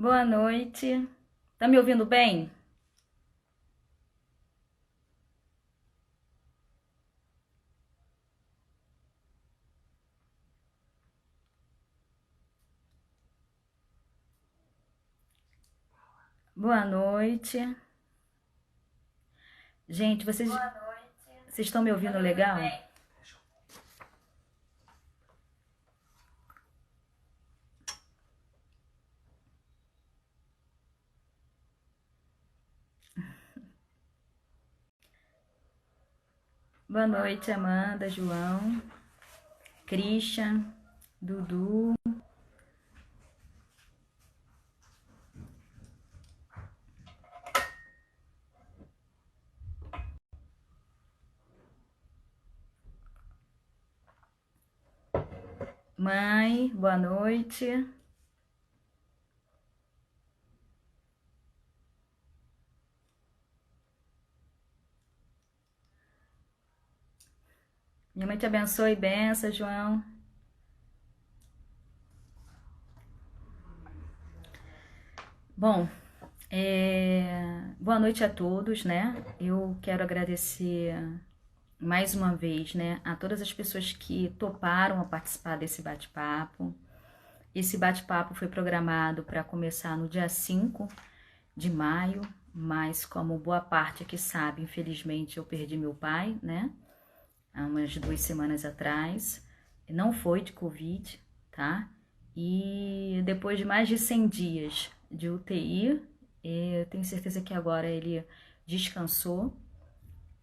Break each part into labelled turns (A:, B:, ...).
A: Boa noite. Tá me ouvindo bem? Boa noite. Gente, vocês estão me ouvindo legal? Boa noite, Amanda, João, Christian, Dudu. Mãe, boa noite. Minha mãe te abençoe e benção, João. Bom, boa noite a todos, né? Eu quero agradecer mais uma vez, né, a todas as pessoas que toparam a participar desse bate-papo. Esse bate-papo foi programado para começar no dia 5 de maio, mas como boa parte aqui sabe, infelizmente eu perdi meu pai, né? Há umas 2 semanas atrás. Não foi de Covid, tá? E depois de mais de 100 dias de UTI, eu tenho certeza que agora ele descansou.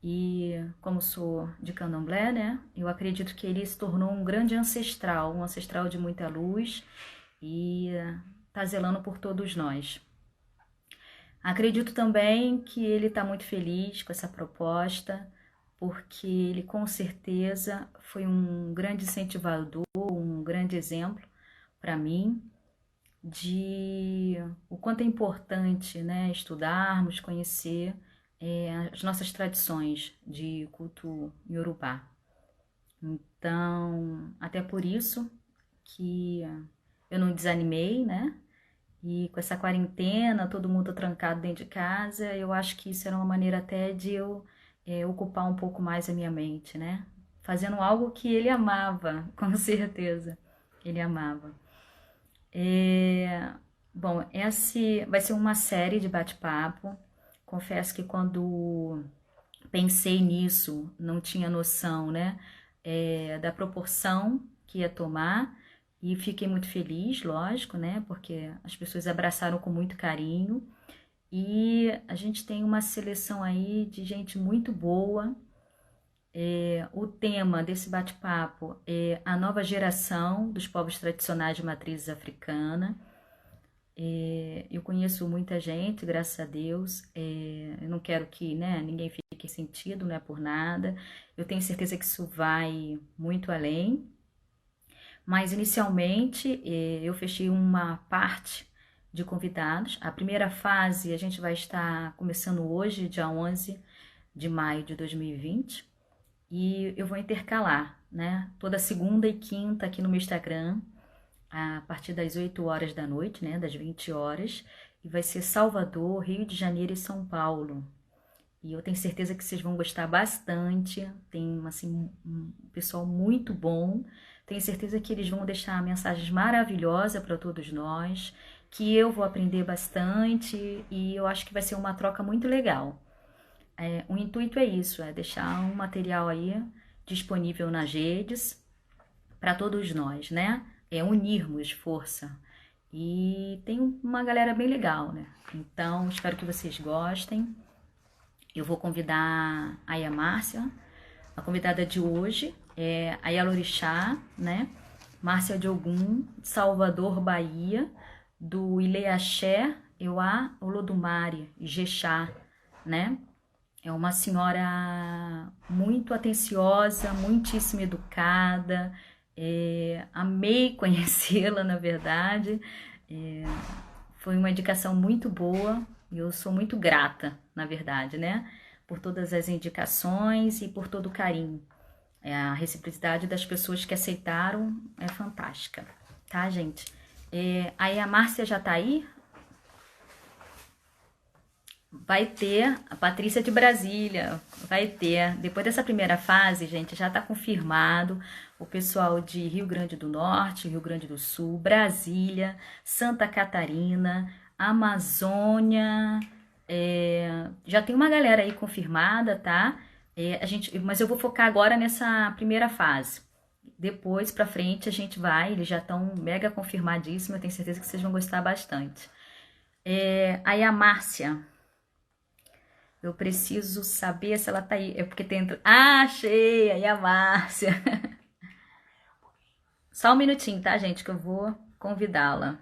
A: E como sou de Candomblé, né? Eu acredito que ele se tornou um grande ancestral, um ancestral de muita luz e tá zelando por todos nós. Acredito também que ele está muito feliz com essa proposta, porque ele com certeza foi um grande incentivador, um grande exemplo para mim de o quanto é importante, né, estudarmos, conhecer as nossas tradições de culto iorubá. Então, até por isso que eu não desanimei, né? E com essa quarentena, todo mundo trancado dentro de casa, eu acho que isso era uma maneira até de eu ocupar um pouco mais a minha mente, né? Fazendo algo que ele amava, com certeza. Ele amava. Bom, essa vai ser uma série de bate-papo. Confesso que quando pensei nisso, não tinha noção, né, da proporção que ia tomar e fiquei muito feliz, lógico, né, porque as pessoas abraçaram com muito carinho e a gente tem uma seleção aí de gente muito boa. O tema desse bate-papo é a nova geração dos povos tradicionais de matrizes africana. Eu conheço muita gente, graças a Deus. Eu não quero que, né, ninguém fique sentido, não é por nada. Eu tenho certeza que isso vai muito além. Mas inicialmente eu fechei uma parte de convidados. A primeira fase a gente vai estar começando hoje, dia 11 de maio de 2020. E eu vou intercalar, né? Toda segunda e quinta aqui no meu Instagram a partir das 8 horas da noite, né, das 20 horas, e vai ser Salvador, Rio de Janeiro e São Paulo. E eu tenho certeza que vocês vão gostar bastante. Tem assim um pessoal muito bom. Tenho certeza que eles vão deixar mensagens maravilhosas para todos nós, que eu vou aprender bastante e eu acho que vai ser uma troca muito legal. O intuito é isso, é deixar um material aí disponível nas redes para todos nós, né? É unirmos força. E tem uma galera bem legal, né? Então, espero que vocês gostem. Eu vou convidar a Aya Márcia. A convidada de hoje é a Yalorixá, né? Márcia de Ogum, Salvador, Bahia, do Ileaxé, Euá, Olodumare, Ijexá, né? É uma senhora muito atenciosa, muitíssimo educada. Amei conhecê-la, na verdade. É, Foi uma indicação muito boa e eu sou muito grata, na verdade, né? Por todas as indicações e por todo o carinho. A reciprocidade das pessoas que aceitaram é fantástica, tá, gente? Aí a Márcia já tá aí? vai ter a Patrícia de Brasília, vai ter. Depois dessa primeira fase, gente, já está confirmado o pessoal de Rio Grande do Norte, Rio Grande do Sul, Brasília, Santa Catarina, Amazônia. Já tem uma galera aí confirmada, tá? Mas eu vou focar agora nessa primeira fase. Depois pra frente a gente vai, eles já estão mega confirmadíssimos, eu tenho certeza que vocês vão gostar bastante. Aí a Márcia, eu preciso saber se ela tá aí. É porque tem. Ah, achei! Aí a Márcia. Só um minutinho, tá, gente? Que eu vou convidá-la.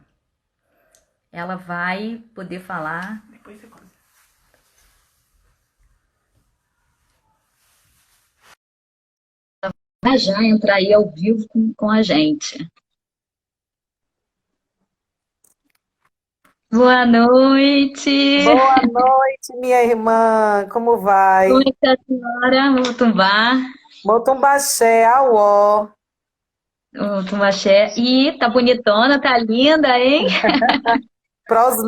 A: Ela vai poder falar. Depois você conta. Vai já entrar aí ao vivo com a gente. Boa noite!
B: Boa noite, minha irmã. Como
A: Como
B: vai?
A: é que tá a senhora? Mutumbar?
B: Motumbaxé, auó.
A: Mutumbaxé. Ih, tá bonitona, tá linda, hein?
B: Para os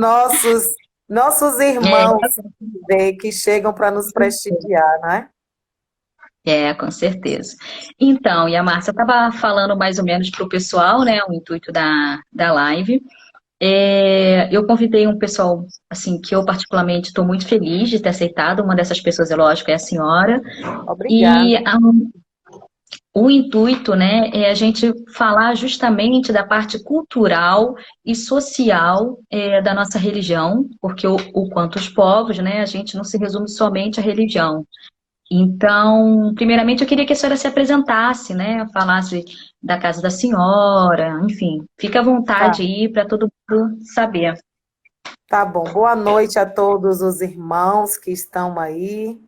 B: nossos irmãos
A: É,
B: que chegam para nos prestigiar, né?
A: com certeza. Então, e a Márcia estava falando mais ou menos para o pessoal, né, o intuito da live. Eu convidei um pessoal, assim, que eu particularmente estou muito feliz de ter aceitado. Uma dessas pessoas, é lógico, é a senhora. E
B: Obrigada.
A: o intuito, né, é a gente falar justamente da parte cultural e social da nossa religião, porque o quanto os povos, né, a gente não se resume somente à religião. Então, primeiramente, eu queria que a senhora se apresentasse, né? Falasse da casa da senhora, enfim, fica à
B: Tá,
A: vontade aí para todo mundo saber.
B: tá bom. Boa noite a todos os irmãos que estão aí.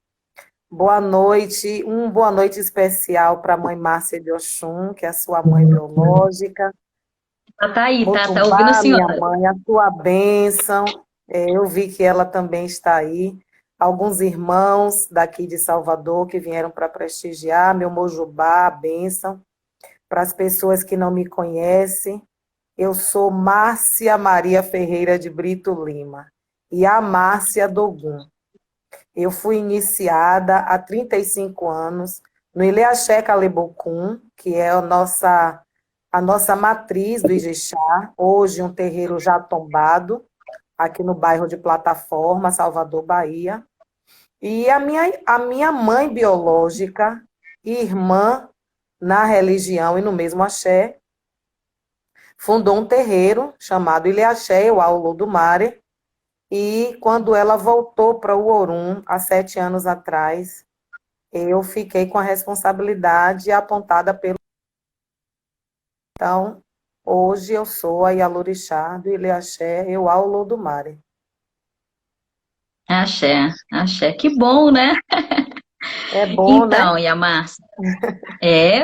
B: Boa noite, boa noite especial para a mãe Márcia de Oxum, que é a sua mãe biológica.
A: Ela tá aí, tá ouvindo a
B: Motumbá, minha
A: senhora.
B: mãe, a tua bênção. Eu vi que ela também está aí. Alguns irmãos daqui de Salvador que vieram para prestigiar, meu Mojubá, a bênção. Para as pessoas que não me conhecem, eu sou Márcia Maria Ferreira de Brito Lima e a Márcia Dogum. Eu fui iniciada há 35 anos no Ileaxé Calebocum, que é a nossa matriz do Ijexá, hoje um terreiro já tombado, aqui no bairro de Plataforma, Salvador, Bahia. E a minha mãe biológica, irmã na religião e no mesmo axé, fundou um terreiro chamado Ileaxé, o Aulo do Mare, e quando ela voltou para o Orum, há 7 anos atrás, eu fiquei com a responsabilidade apontada pelo. Então, hoje eu sou a Yalorixá do Ileaxé, eu ao Lodumare.
A: Axé, axé. Que bom, né?
B: É bom, né?
A: Então, e a Márcia?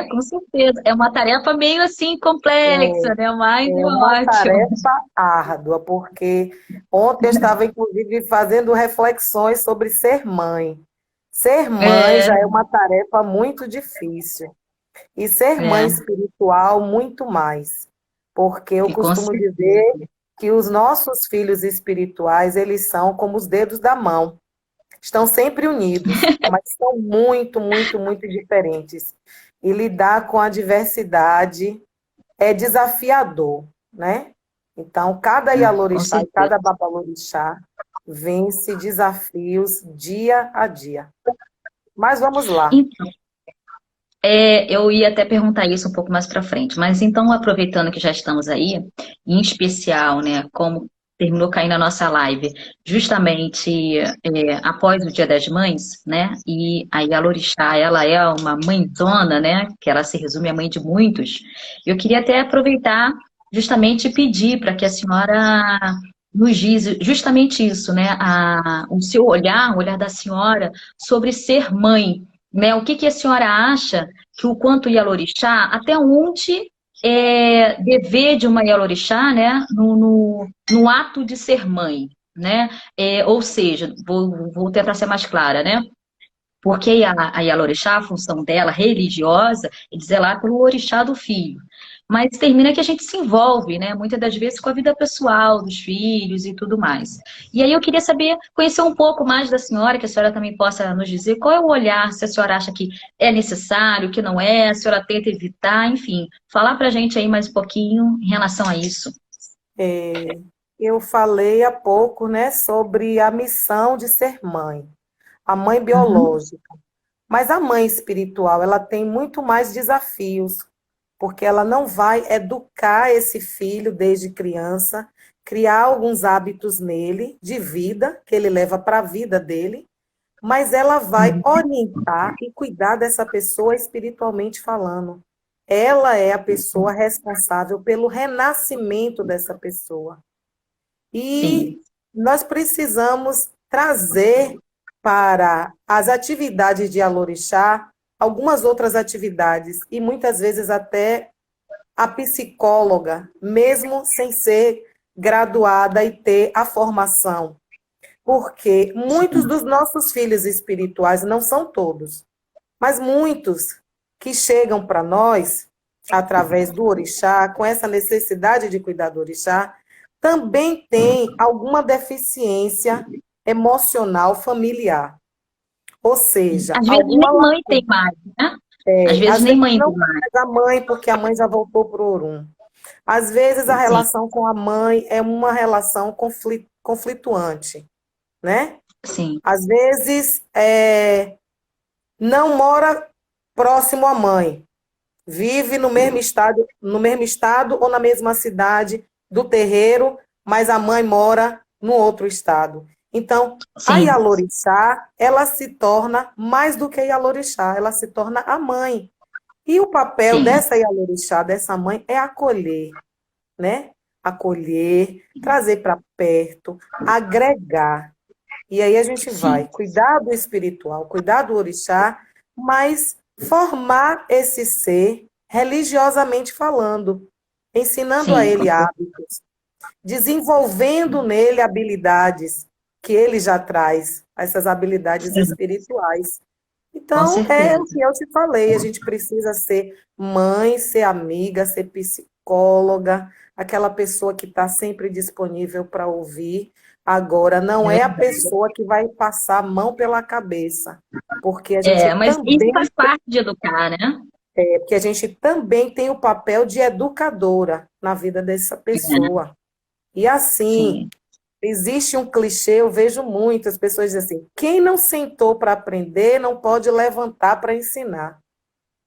A: Com certeza. É uma tarefa meio assim complexa, né? Mas é
B: É uma
A: ótimo.
B: tarefa árdua, porque ontem eu estava, inclusive, fazendo reflexões sobre ser mãe. Ser mãe
A: É,
B: já é uma tarefa muito difícil. E ser mãe
A: é,
B: espiritual, muito mais. Porque eu
A: e com
B: costumo
A: certeza.
B: dizer que os nossos filhos espirituais, eles são como os dedos da mão. Estão sempre unidos, mas são muito, muito, muito diferentes. E lidar com a diversidade é desafiador, né? Então, cada
A: Com
B: Yalorixá e
A: certeza.
B: cada Babalorixá vence desafios dia a dia. Mas vamos lá.
A: Eu ia até perguntar isso um pouco mais para frente, mas então, aproveitando que já estamos aí, em especial, né, como terminou caindo a nossa live, justamente após o Dia das Mães, né, e aí a Lorixá, ela é uma mãezona, né, que ela se resume à mãe de muitos, eu queria até aproveitar justamente e pedir para que a senhora nos diz justamente isso, né, o seu olhar, o olhar da senhora sobre ser mãe, né, o que que a senhora acha que o quanto Yalorixá, até onde é dever de uma Yalorixá, né, no ato de ser mãe, né? Ou seja, vou tentar ser mais clara, né? Porque a Yalorixá, a função dela religiosa, é zelar pelo orixá do filho. mas termina que a gente se envolve, né? Muitas das vezes com a vida pessoal dos filhos e tudo mais. E aí eu queria saber, conhecer um pouco mais da senhora, que a senhora também possa nos dizer qual é o olhar, se a senhora acha que é necessário, que não é, a senhora tenta evitar, enfim, falar pra gente aí mais um pouquinho em relação a isso.
B: É, eu falei há pouco, né, sobre a missão de ser mãe, a mãe
A: Uhum.
B: biológica. Mas a mãe espiritual, ela tem muito mais desafios, porque ela não vai educar esse filho desde criança, criar alguns hábitos nele de vida, que ele leva para a vida dele, mas ela vai orientar e cuidar dessa pessoa espiritualmente falando. Ela é a pessoa responsável pelo renascimento dessa pessoa. E
A: Sim,
B: nós precisamos trazer para as atividades de Alorixá algumas outras atividades, e muitas vezes até a psicóloga, mesmo sem ser graduada e ter a formação. Porque muitos
A: sim,
B: dos nossos filhos espirituais, não são todos, mas muitos que chegam para nós através do orixá, com essa necessidade de cuidar do orixá, também têm alguma deficiência emocional familiar. Ou
A: sim.
B: seja,
A: Às vezes
B: alguma
A: nem mãe tem mais, né? Às vezes
B: às
A: nem
B: vezes
A: mãe
B: não
A: tem
B: tem
A: mais.
B: mais a mãe, porque a mãe já voltou para o Orum. Às vezes a
A: Sim,
B: relação com a mãe é uma relação conflituante, né?
A: sim,
B: Às vezes não mora próximo à mãe, vive no mesmo estado ou na mesma cidade do terreiro, mas a mãe mora no outro estado. Então, a
A: sim,
B: Yalorixá, ela se torna mais do que Yalorixá, ela se torna a mãe. E o papel
A: sim,
B: dessa Yalorixá, dessa mãe, é acolher, né? Acolher, trazer para perto, agregar. E aí a gente
A: sim,
B: vai cuidar do espiritual, cuidar do orixá, mas formar esse ser religiosamente falando, ensinando a
A: sim, com
B: ele
A: certeza.
B: hábitos, desenvolvendo nele habilidades que ele já traz, essas habilidades
A: Sim,
B: espirituais.
A: com
B: Então, é o
A: certeza.
B: que eu te falei, a gente precisa ser mãe, ser amiga, ser psicóloga, aquela pessoa que está sempre disponível para ouvir. Agora,
A: É
B: não é a
A: verdade.
B: pessoa que vai passar a mão pela cabeça, porque a gente
A: É, mas isso
B: também,
A: faz parte de educar, né?
B: porque a gente também tem o papel de educadora na vida dessa
A: É,
B: pessoa. E assim,
A: sim,
B: existe um clichê, eu vejo muitas pessoas dizem assim: quem não sentou para aprender não pode levantar para ensinar.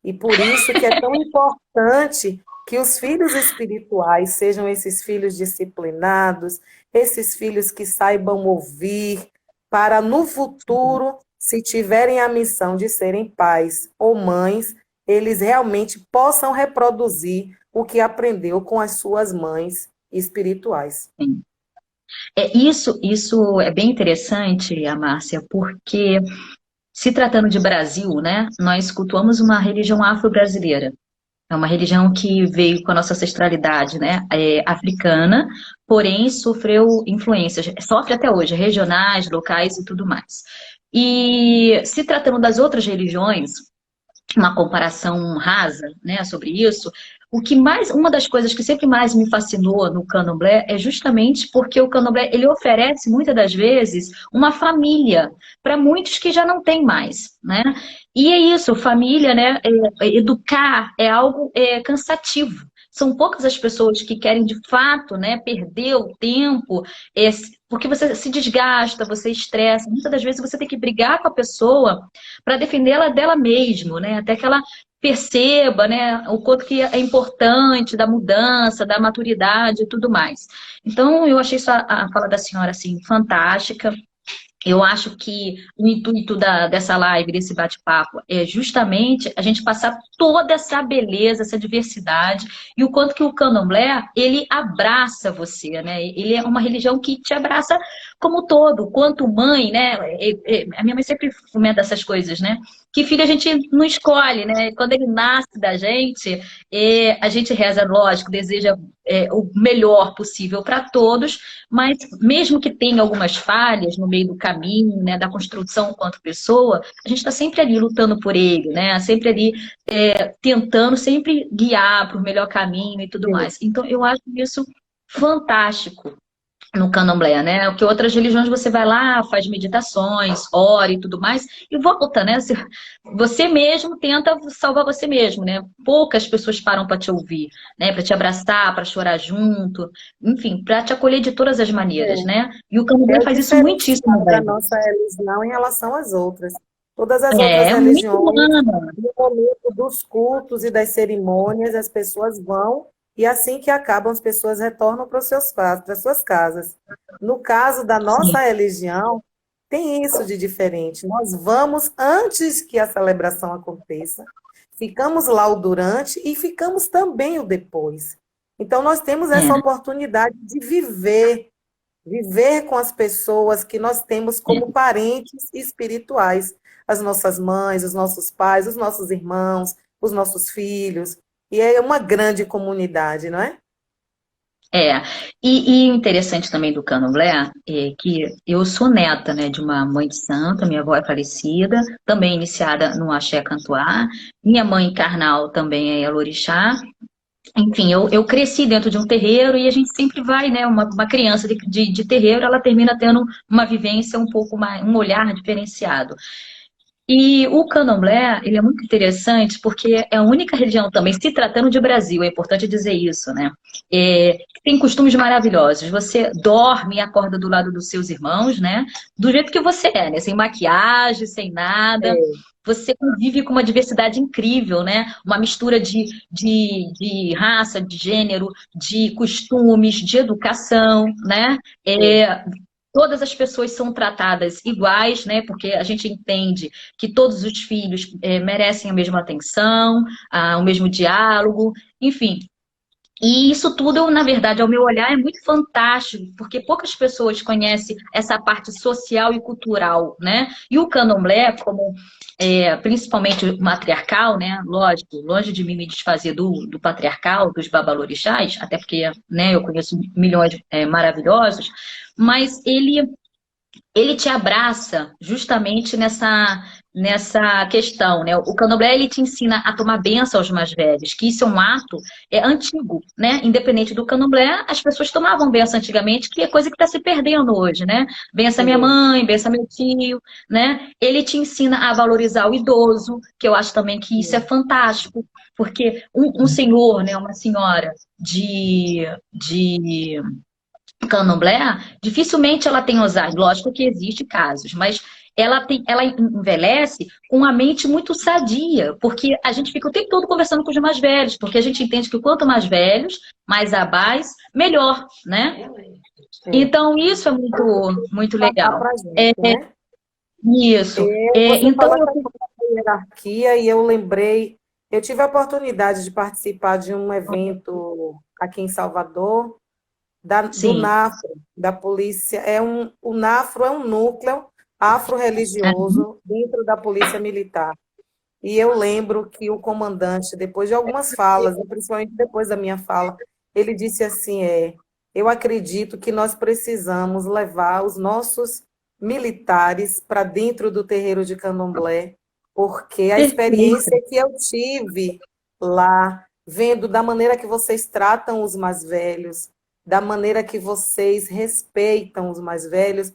B: E por isso que é tão importante que os filhos espirituais sejam esses filhos disciplinados, esses filhos que saibam ouvir, para no futuro, se tiverem a missão de serem pais ou mães, eles realmente possam reproduzir o que aprendeu com as suas mães espirituais.
A: sim. Isso é bem interessante, a Márcia, porque se tratando de Brasil, né, nós cultuamos uma religião afro-brasileira. É uma religião que veio com a nossa ancestralidade, né, africana, porém sofreu influências, sofre até hoje, regionais, locais e tudo mais. E se tratando das outras religiões, uma comparação rasa, né, sobre isso. O que mais, uma das coisas que sempre mais me fascinou no Candomblé é justamente porque o Candomblé ele oferece muitas das vezes uma família para muitos que já não têm mais, né? E é isso, família, né? Educar é algo cansativo. São poucas as pessoas que querem de fato, né, perder o tempo, porque você se desgasta, você estressa. Muitas das vezes você tem que brigar com a pessoa para defendê-la dela mesma, né? Até que ela perceba, né, o quanto que é importante da mudança, da maturidade e tudo mais. Então, eu achei a fala da senhora assim fantástica. Eu acho que o intuito dessa live, desse bate-papo, é justamente a gente passar toda essa beleza, essa diversidade, e o quanto que o candomblé, ele abraça você, né? Ele é uma religião que te abraça como todo, quanto mãe, né? A minha mãe sempre fomenta essas coisas, né? que filho a gente não escolhe, né? Quando ele nasce da gente, a gente reza, lógico, deseja o melhor possível para todos, mas mesmo que tenha algumas falhas no meio do caminho, né, da construção enquanto pessoa, a gente está sempre ali lutando por ele, né? Sempre ali tentando sempre guiar para o melhor caminho e tudo mais. Então, eu acho isso fantástico no candomblé, né? Porque outras religiões você vai lá, faz meditações, ora e tudo mais, e volta, né? Você mesmo tenta salvar você mesmo, né? Poucas pessoas param para te ouvir, né? Para te abraçar, para chorar junto, enfim, para te acolher de todas as maneiras,
B: É,
A: né? E o
B: é
A: candomblé
B: o
A: faz isso muitíssimo
B: diferencial da
A: bem.
B: nossa religião em relação às outras. Todas as outras
A: É muito
B: religiões,
A: humana.
B: no momento dos cultos e das cerimônias, as pessoas vão e assim que acabam, as pessoas retornam para suas casas. No caso da
A: Sim,
B: nossa religião, tem isso de diferente. Nós vamos antes que a celebração aconteça, ficamos lá o durante e ficamos também o depois. Então, nós temos essa
A: é,
B: oportunidade de viver com as pessoas que nós temos
A: é.
B: como parentes espirituais, as nossas mães, os nossos pais, os nossos irmãos, os nossos filhos. E é uma grande comunidade, não é?
A: É, e interessante também do Candomblé é que eu sou neta, né, de uma mãe de santo, minha avó é falecida, também iniciada no Axé Cantuá, minha mãe carnal também é Elorixá, enfim, eu cresci dentro de um terreiro e a gente sempre vai, né, uma criança de terreiro, ela termina tendo uma vivência um pouco mais, um olhar diferenciado. E o candomblé, ele é muito interessante porque é a única religião também, se tratando de Brasil, é importante dizer isso, né? Que tem costumes maravilhosos. Você dorme e acorda do lado dos seus irmãos, né? Do jeito que você é, né? Sem maquiagem, sem nada.
B: É,
A: Você convive com uma diversidade incrível, né? Uma mistura de raça, de gênero, de costumes, de educação, né?
B: é,
A: É, todas as pessoas são tratadas iguais, né? Porque a gente entende que todos os filhos merecem a mesma atenção, o mesmo diálogo, enfim. E isso tudo, na verdade, ao meu olhar, é muito fantástico, porque poucas pessoas conhecem essa parte social e cultural, né? E o candomblé, como principalmente o matriarcal, né? Lógico, longe de mim me desfazer do patriarcal, dos babalorixás, até porque, né, eu conheço milhões maravilhosos, mas ele te abraça justamente nessa questão, né? O candomblé ele te ensina a tomar benção aos mais velhos, que isso é um ato antigo, né? Independente do candomblé, as pessoas tomavam benção antigamente, que é coisa que está se perdendo hoje, né? Benção minha
B: é.
A: mãe, benção meu tio, né? Ele te ensina a valorizar o idoso, que eu acho também que isso é fantástico, porque um senhor, né, uma senhora de candomblé, dificilmente ela tem Alzheimer. Lógico que existe casos, mas ela envelhece com a mente muito sadia, porque a gente fica o tempo todo conversando com os mais velhos, porque a gente entende que quanto mais velhos, mais abais, melhor, né?
B: É.
A: Então, isso é muito, muito
B: Passar
A: legal.
B: para a gente,
A: É,
B: né?
A: isso.
B: Você
A: Então,
B: falou essa coisa da hierarquia e eu lembrei, eu tive a oportunidade de participar de um evento aqui em Salvador, do
A: sim.
B: NAFRO, da polícia. O NAFRO é um núcleo afro-religioso dentro da Polícia Militar. E eu lembro que o comandante, depois de algumas falas, e principalmente depois da minha fala, ele disse assim: eu acredito que nós precisamos levar os nossos militares para dentro do terreiro de Candomblé, porque a
A: Perfeito.
B: experiência que eu tive lá, vendo da maneira que vocês tratam os mais velhos, da maneira que vocês respeitam os mais velhos,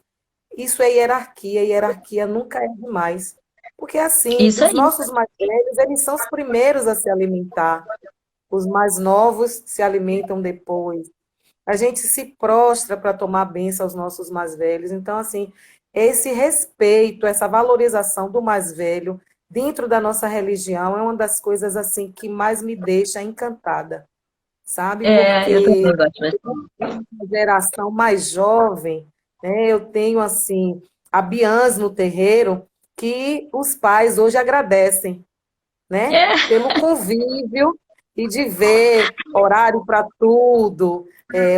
B: isso é hierarquia, e hierarquia nunca é demais. Porque assim,
A: Isso
B: os
A: aí.
B: nossos mais velhos, eles são os primeiros a se alimentar. Os mais novos se alimentam depois. A gente se prostra para tomar bênção aos nossos mais velhos. Então, assim, esse respeito, essa valorização do mais velho dentro da nossa religião é uma das coisas assim que mais me deixa encantada, sabe?
A: Eu
B: Porque
A: também gosto bastante.
B: a geração mais jovem, né, eu tenho assim a Bians no terreiro que os pais hoje agradecem, né,
A: É,
B: pelo convívio e de ver horário para tudo,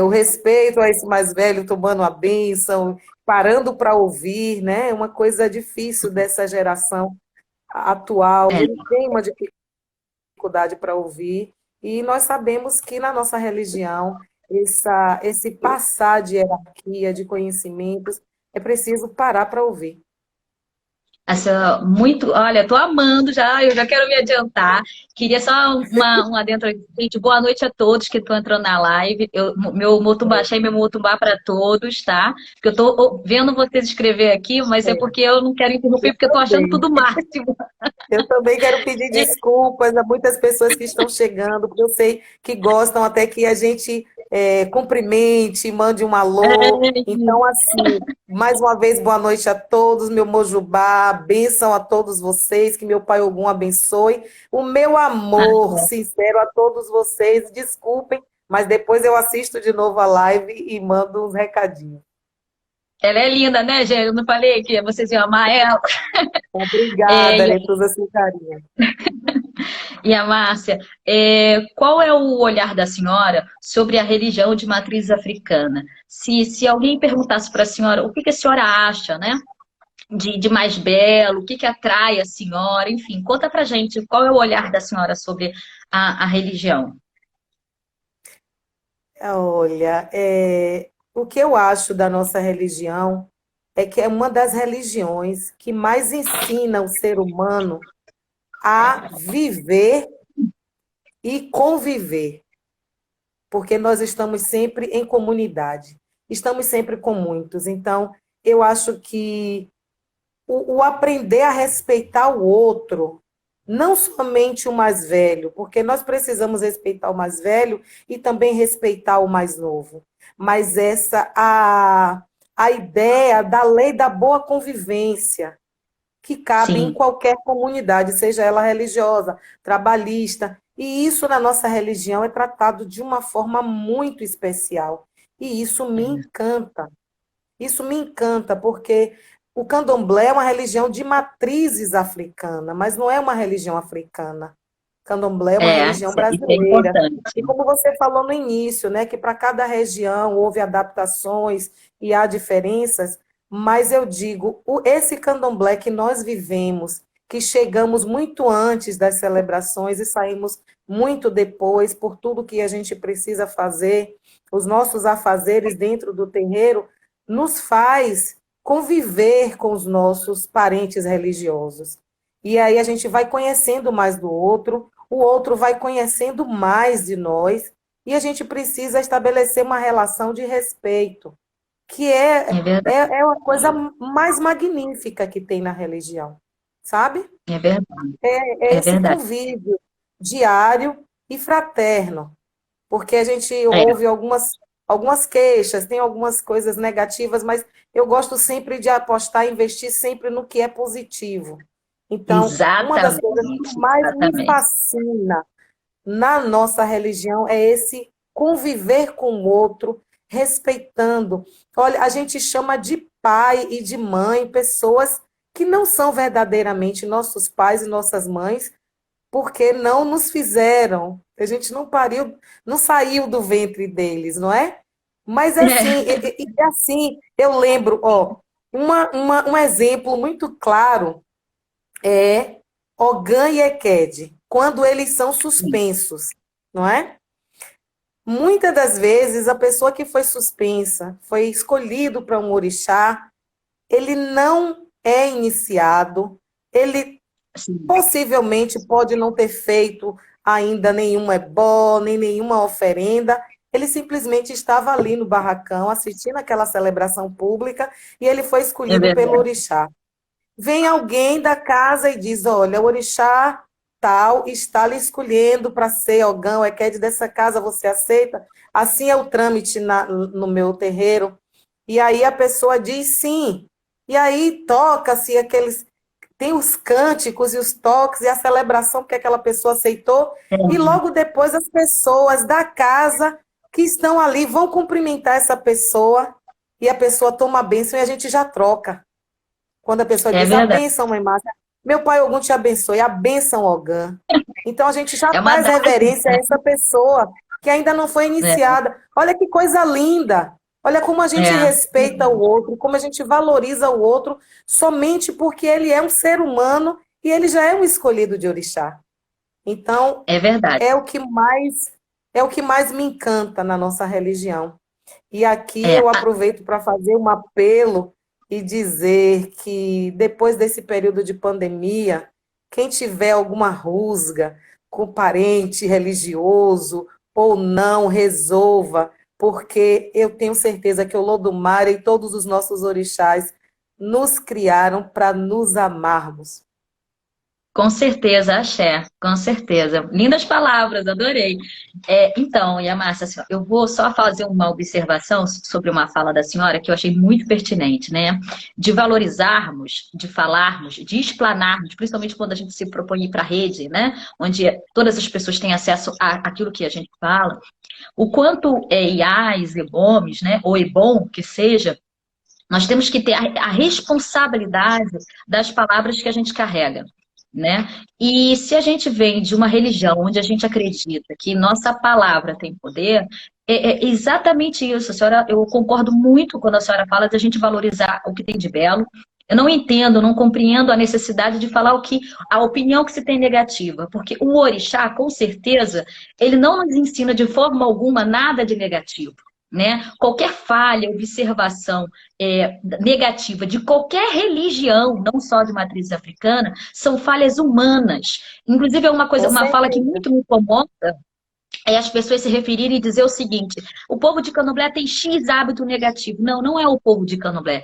B: o respeito a esse mais velho tomando a bênção, parando para ouvir, né, é uma coisa difícil dessa geração. atual, que tem uma dificuldade para ouvir, e nós sabemos que na nossa religião, esse passar de hierarquia, de conhecimentos, é preciso parar para ouvir.
A: Essa, muito, olha, tô amando já, eu já quero me adiantar. Queria só um adentro aqui, gente. Boa noite a todos que estão entrando na live. Meu Motumbá, achei meu Motumbá para todos, tá? Porque eu tô vendo vocês escrever aqui, mas é
B: É,
A: porque eu não quero interromper,
B: eu
A: porque eu tô achando
B: também.
A: tudo máximo.
B: Eu também quero pedir desculpas a muitas pessoas que estão chegando, porque eu sei que gostam até que a gente cumprimente, mande um alô. Então, assim, mais uma vez, boa noite a todos, meu Mojubá, bênção a todos vocês, que meu Pai Ogum abençoe. O meu amor sincero a todos vocês. Desculpem, mas depois eu assisto de novo a live e mando uns recadinhos.
A: Ela é linda, né, gente? Eu não falei que vocês iam amar ela. É,
B: Obrigada, Letusa Cincarinha.
A: e a Márcia, qual é o olhar da senhora sobre a religião de matriz africana? Se alguém perguntasse para a senhora o que, que a senhora acha, né? De mais belo, o que, que atrai a senhora, enfim, conta pra gente qual é o olhar da senhora sobre a religião.
B: Olha, o que eu acho da nossa religião é que é uma das religiões que mais ensina o ser humano a viver e conviver, porque nós estamos sempre em comunidade, estamos sempre com muitos. Então, eu acho que o aprender a respeitar o outro, não somente o mais velho, porque nós precisamos respeitar o mais velho e também respeitar o mais novo, mas a ideia da lei da boa convivência, que cabe em
A: Sim,
B: qualquer comunidade, seja ela religiosa, trabalhista, e isso na nossa religião é tratado de uma forma muito especial. E isso me encanta. Isso me encanta, porque o candomblé é uma religião de matrizes africana, mas não é uma religião africana. Candomblé é uma religião
A: isso é
B: brasileira. E
A: importante.
B: como você falou no início, né, que para cada região houve adaptações e há diferenças, mas eu digo, esse candomblé que nós vivemos, que chegamos muito antes das celebrações e saímos muito depois, por tudo que a gente precisa fazer, os nossos afazeres dentro do terreiro, nos faz conviver com os nossos parentes religiosos. E aí a gente vai conhecendo mais do outro, o outro vai conhecendo mais de nós, e a gente precisa estabelecer uma relação de respeito, que
A: É verdade,
B: é a coisa mais magnífica que tem na religião, sabe?
A: é verdade,
B: É
A: é
B: esse
A: verdade.
B: convívio diário e fraterno, porque a gente
A: É,
B: ouve algumas queixas, tem algumas coisas negativas, mas eu gosto sempre de apostar, investir sempre no que é positivo. Então, uma das coisas que
A: exatamente,
B: mais me
A: exatamente.
B: fascina na nossa religião é esse conviver com o outro, respeitando. Olha, a gente chama de pai e de mãe pessoas que não são verdadeiramente nossos pais e nossas mães, porque não nos fizeram. A gente não pariu, não saiu do ventre deles, não é? Mas assim, assim, eu lembro, ó, um exemplo muito claro é Ogã e Ekede, quando eles são suspensos, não é? Muitas das vezes a pessoa que foi suspensa, foi escolhido para um orixá, ele não é iniciado, ele
A: Sim,
B: possivelmente pode não ter feito ainda nenhum ebó, nem nenhuma oferenda. Ele simplesmente estava ali no barracão, assistindo aquela celebração pública, e ele foi
A: é
B: escolhido pelo
A: verdade.
B: orixá. Vem alguém da casa e diz: olha, o orixá tal está lhe escolhendo para ser Ogã, Ekede dessa casa, você aceita? Assim é o trâmite no meu terreiro. E aí a pessoa diz sim. E aí toca-se aqueles tem os cânticos e os toques e a celebração que aquela pessoa aceitou, e logo depois as pessoas da casa que estão ali vão cumprimentar essa pessoa, e a pessoa toma a bênção e a gente já troca. Quando a pessoa
A: É
B: diz a
A: verdade.
B: bênção, mãe Márcia, meu pai Ogum te abençoe, a bênção, Ogã. Então a gente já
A: É uma
B: faz
A: dádiva,
B: reverência a essa pessoa que ainda não foi
A: né?
B: iniciada. Olha que coisa linda. Olha como a gente
A: É,
B: respeita o outro, como a gente valoriza o outro, somente porque ele é um ser humano e ele já é um escolhido de orixá. Então,
A: É verdade.
B: é o que mais me encanta na nossa religião. E aqui
A: É,
B: eu aproveito para fazer um apelo e dizer que depois desse período de pandemia, quem tiver alguma rusga com parente religioso ou não, resolva, porque eu tenho certeza que o Lodumare e todos os nossos orixás nos criaram para nos amarmos.
A: com certeza, axé, com certeza. Lindas palavras, adorei. Então, Yamácia, assim, ó, eu vou só fazer uma observação sobre uma fala da senhora que eu achei muito pertinente, né? De valorizarmos, de falarmos, de explanarmos, principalmente quando a gente se propõe ir para a rede, né? Onde todas as pessoas têm acesso àquilo que a gente fala. O quanto IAs, EBOMs, né? Ou EBOM, que seja, nós temos que ter a responsabilidade das palavras que a gente carrega, né? E se a gente vem de uma religião onde a gente acredita que nossa palavra tem poder, é exatamente isso. A senhora, eu concordo muito quando a senhora fala de a gente valorizar o que tem de belo. Eu não entendo, não compreendo a necessidade de falar a opinião que se tem negativa, porque o orixá, com certeza, ele não nos ensina de forma alguma nada de negativo. Né? Qualquer falha, observação negativa de qualquer religião, não só de matriz africana, são falhas humanas. Inclusive, é
B: Com
A: uma fala que
B: certeza.
A: muito me incomoda, é as pessoas se referirem e dizer o seguinte: o povo de Candomblé tem X hábito negativo. Não, não é o povo de Candomblé.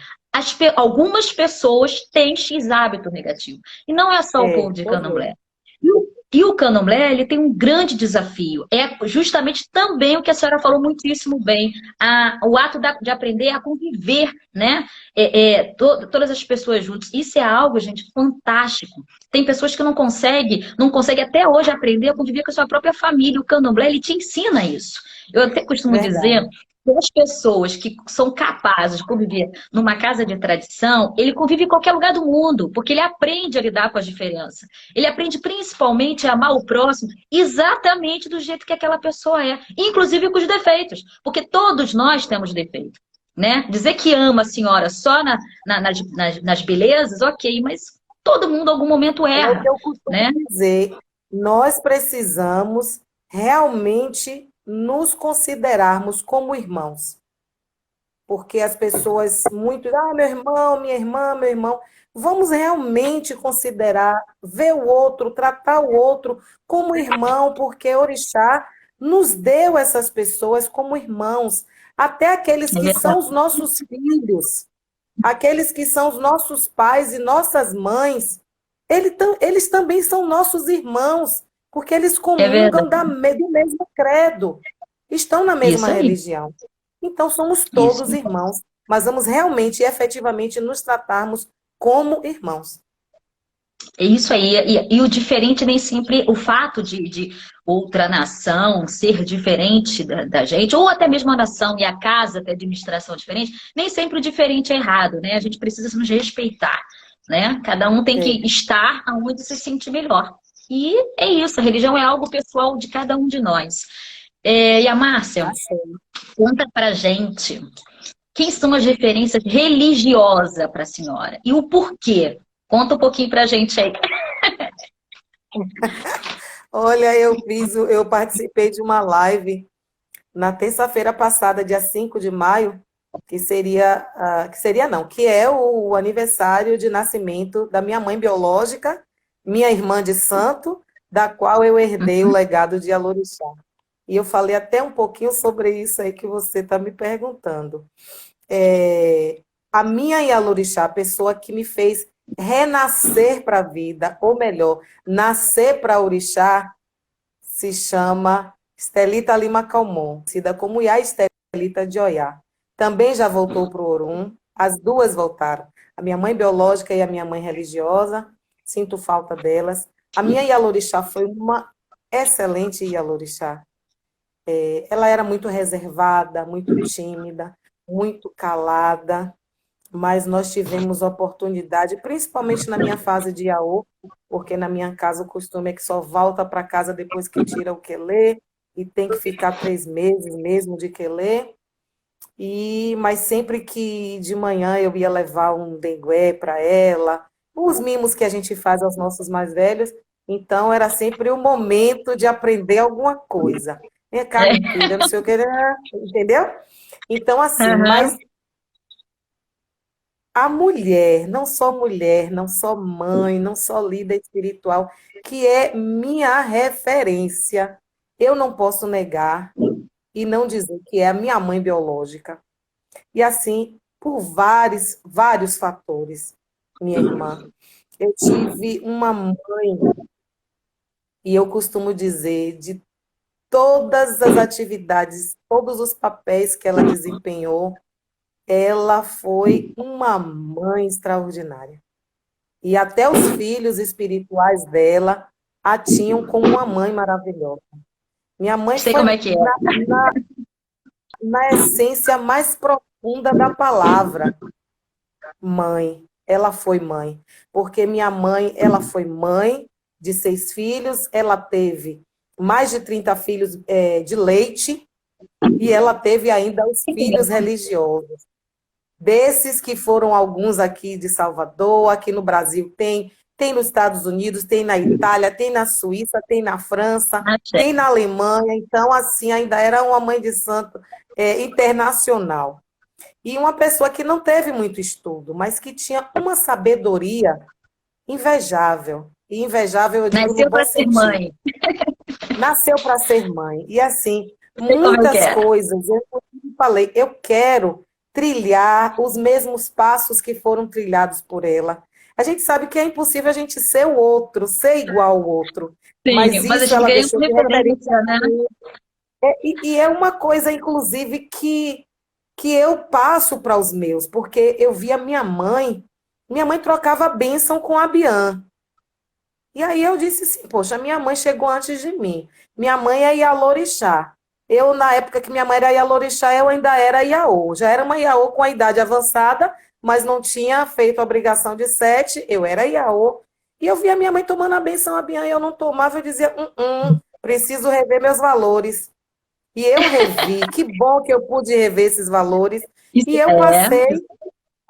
A: Algumas pessoas têm X hábito negativo. E não é só o povo de
B: Pois é.
A: Candomblé. E o Candomblé, ele tem um grande desafio. É justamente também o que a senhora falou muitíssimo bem. O ato de aprender a conviver, né? Todas as pessoas juntas. Isso é algo, gente, fantástico. Tem pessoas que não conseguem até hoje aprender a conviver com a sua própria família. O Candomblé, ele te ensina isso. Eu até costumo dizer
B: Verdade.
A: que as pessoas que são capazes de conviver numa casa de tradição, ele convive em qualquer lugar do mundo, porque ele aprende a lidar com as diferenças. Ele aprende principalmente a amar o próximo exatamente do jeito que aquela pessoa é, inclusive com os defeitos, porque todos nós temos defeitos. Né? Dizer que ama a senhora só nas belezas, ok, mas todo mundo em algum momento
B: É o
A: erra,
B: que eu costumo
A: né?
B: dizer. Nós precisamos realmente nos considerarmos como irmãos. Porque as pessoas muito, meu irmão, minha irmã, meu irmão. Vamos realmente considerar, ver o outro, tratar o outro como irmão, porque Orixá nos deu essas pessoas como irmãos, até aqueles
A: É
B: que são
A: verdade.
B: os nossos filhos, aqueles que são os nossos pais e nossas mães, eles também são nossos irmãos, porque eles
A: É
B: comungam
A: verdade.
B: do mesmo credo, estão na mesma
A: Isso aí.
B: religião. Então, somos
A: Isso.
B: todos irmãos, mas vamos realmente e efetivamente nos tratarmos como irmãos.
A: É isso aí. E o diferente nem sempre, o fato de outra nação ser diferente da gente, ou até mesmo a nação e a casa ter administração diferente, nem sempre o diferente é errado, né? A gente precisa nos respeitar, né? Cada um tem
B: É,
A: que estar aonde se sente melhor. E é isso, a religião é algo pessoal de cada um de nós. E a Márcia,
B: achei.
A: conta pra gente quem são as referências religiosas para a senhora e o porquê. Conta um pouquinho pra gente aí.
B: Olha, eu participei de uma live na terça-feira passada, dia 5 de maio, que é o aniversário de nascimento da minha mãe biológica, minha irmã de santo, da qual eu herdei o legado de Alorixá. E eu falei até um pouquinho sobre isso aí que você está me perguntando. A minha Yalorixá, a pessoa que me fez renascer para a vida, ou melhor, nascer para Orixá, se chama Estelita Lima Calmon, conhecida como Iá Estelita de Oiá. Também já voltou para o Orum, as duas voltaram. A minha mãe biológica e a minha mãe religiosa, sinto falta delas. A minha Yalorixá foi uma excelente Yalorixá. Ela era muito reservada, muito tímida, muito calada, mas nós tivemos oportunidade, principalmente na minha fase de Iaô, porque na minha casa o costume é que só volta para casa depois que tira o quelê, e tem que ficar 3 meses mesmo de quelê, mas sempre que de manhã eu ia levar um dengué para ela, os mimos que a gente faz aos nossos mais velhos. Então, era sempre o momento de aprender alguma coisa. Vem cá, minha
A: É.
B: filha, não sei o que, né? Entendeu? Então, assim,
A: Aham.
B: mas a mulher, não só mãe, não só líder espiritual, que é minha referência, eu não posso negar e não dizer que é a minha mãe biológica. E assim, por vários fatores, minha irmã. Eu tive uma mãe, e eu costumo dizer, de todas as atividades, todos os papéis que ela desempenhou, ela foi uma mãe extraordinária. E até os filhos espirituais dela a tinham como uma mãe maravilhosa. Minha mãe
A: Sei
B: foi
A: como é que é.
B: na essência mais profunda da palavra, mãe. Ela foi mãe. Porque minha mãe, ela foi mãe de 6 filhos, ela teve mais de 30 filhos de leite, e ela teve ainda os filhos religiosos. Desses que foram alguns aqui de Salvador, aqui no Brasil tem nos Estados Unidos, tem na Itália, tem na Suíça, tem na França,
A: Axé.
B: tem na Alemanha. Então, assim, ainda era uma mãe de santo internacional. E uma pessoa que não teve muito estudo, mas que tinha uma sabedoria invejável. E invejável, eu digo no
A: Nasceu
B: bom
A: para ser
B: sentido.
A: mãe.
B: Nasceu para ser mãe. E assim,
A: Sei como é que
B: muitas
A: é.
B: coisas, eu falei, eu quero trilhar os mesmos passos que foram trilhados por ela. A gente sabe que é impossível a gente ser o outro, ser igual ao outro.
A: Sim,
B: Mas
A: mas a
B: isso
A: gente
B: ela
A: ganha
B: deixou
A: uma
B: de referência
A: referência,
B: para
A: né?
B: mim. E é uma coisa, inclusive, que eu passo para os meus, porque eu via minha mãe trocava bênção com a Bian. E aí eu disse assim, poxa, minha mãe chegou antes de mim. Minha mãe é Ialorixá. Eu, na época que minha mãe era Ialorixá, eu ainda era Iaô. Já era uma Iaô com a idade avançada, mas não tinha feito a obrigação de 7, eu era Iaô. E eu via minha mãe tomando a benção a Bian, e eu não tomava, eu dizia, preciso rever meus valores. E eu revi, que bom que eu pude rever esses valores.
A: Isso
B: E eu
A: é.
B: passei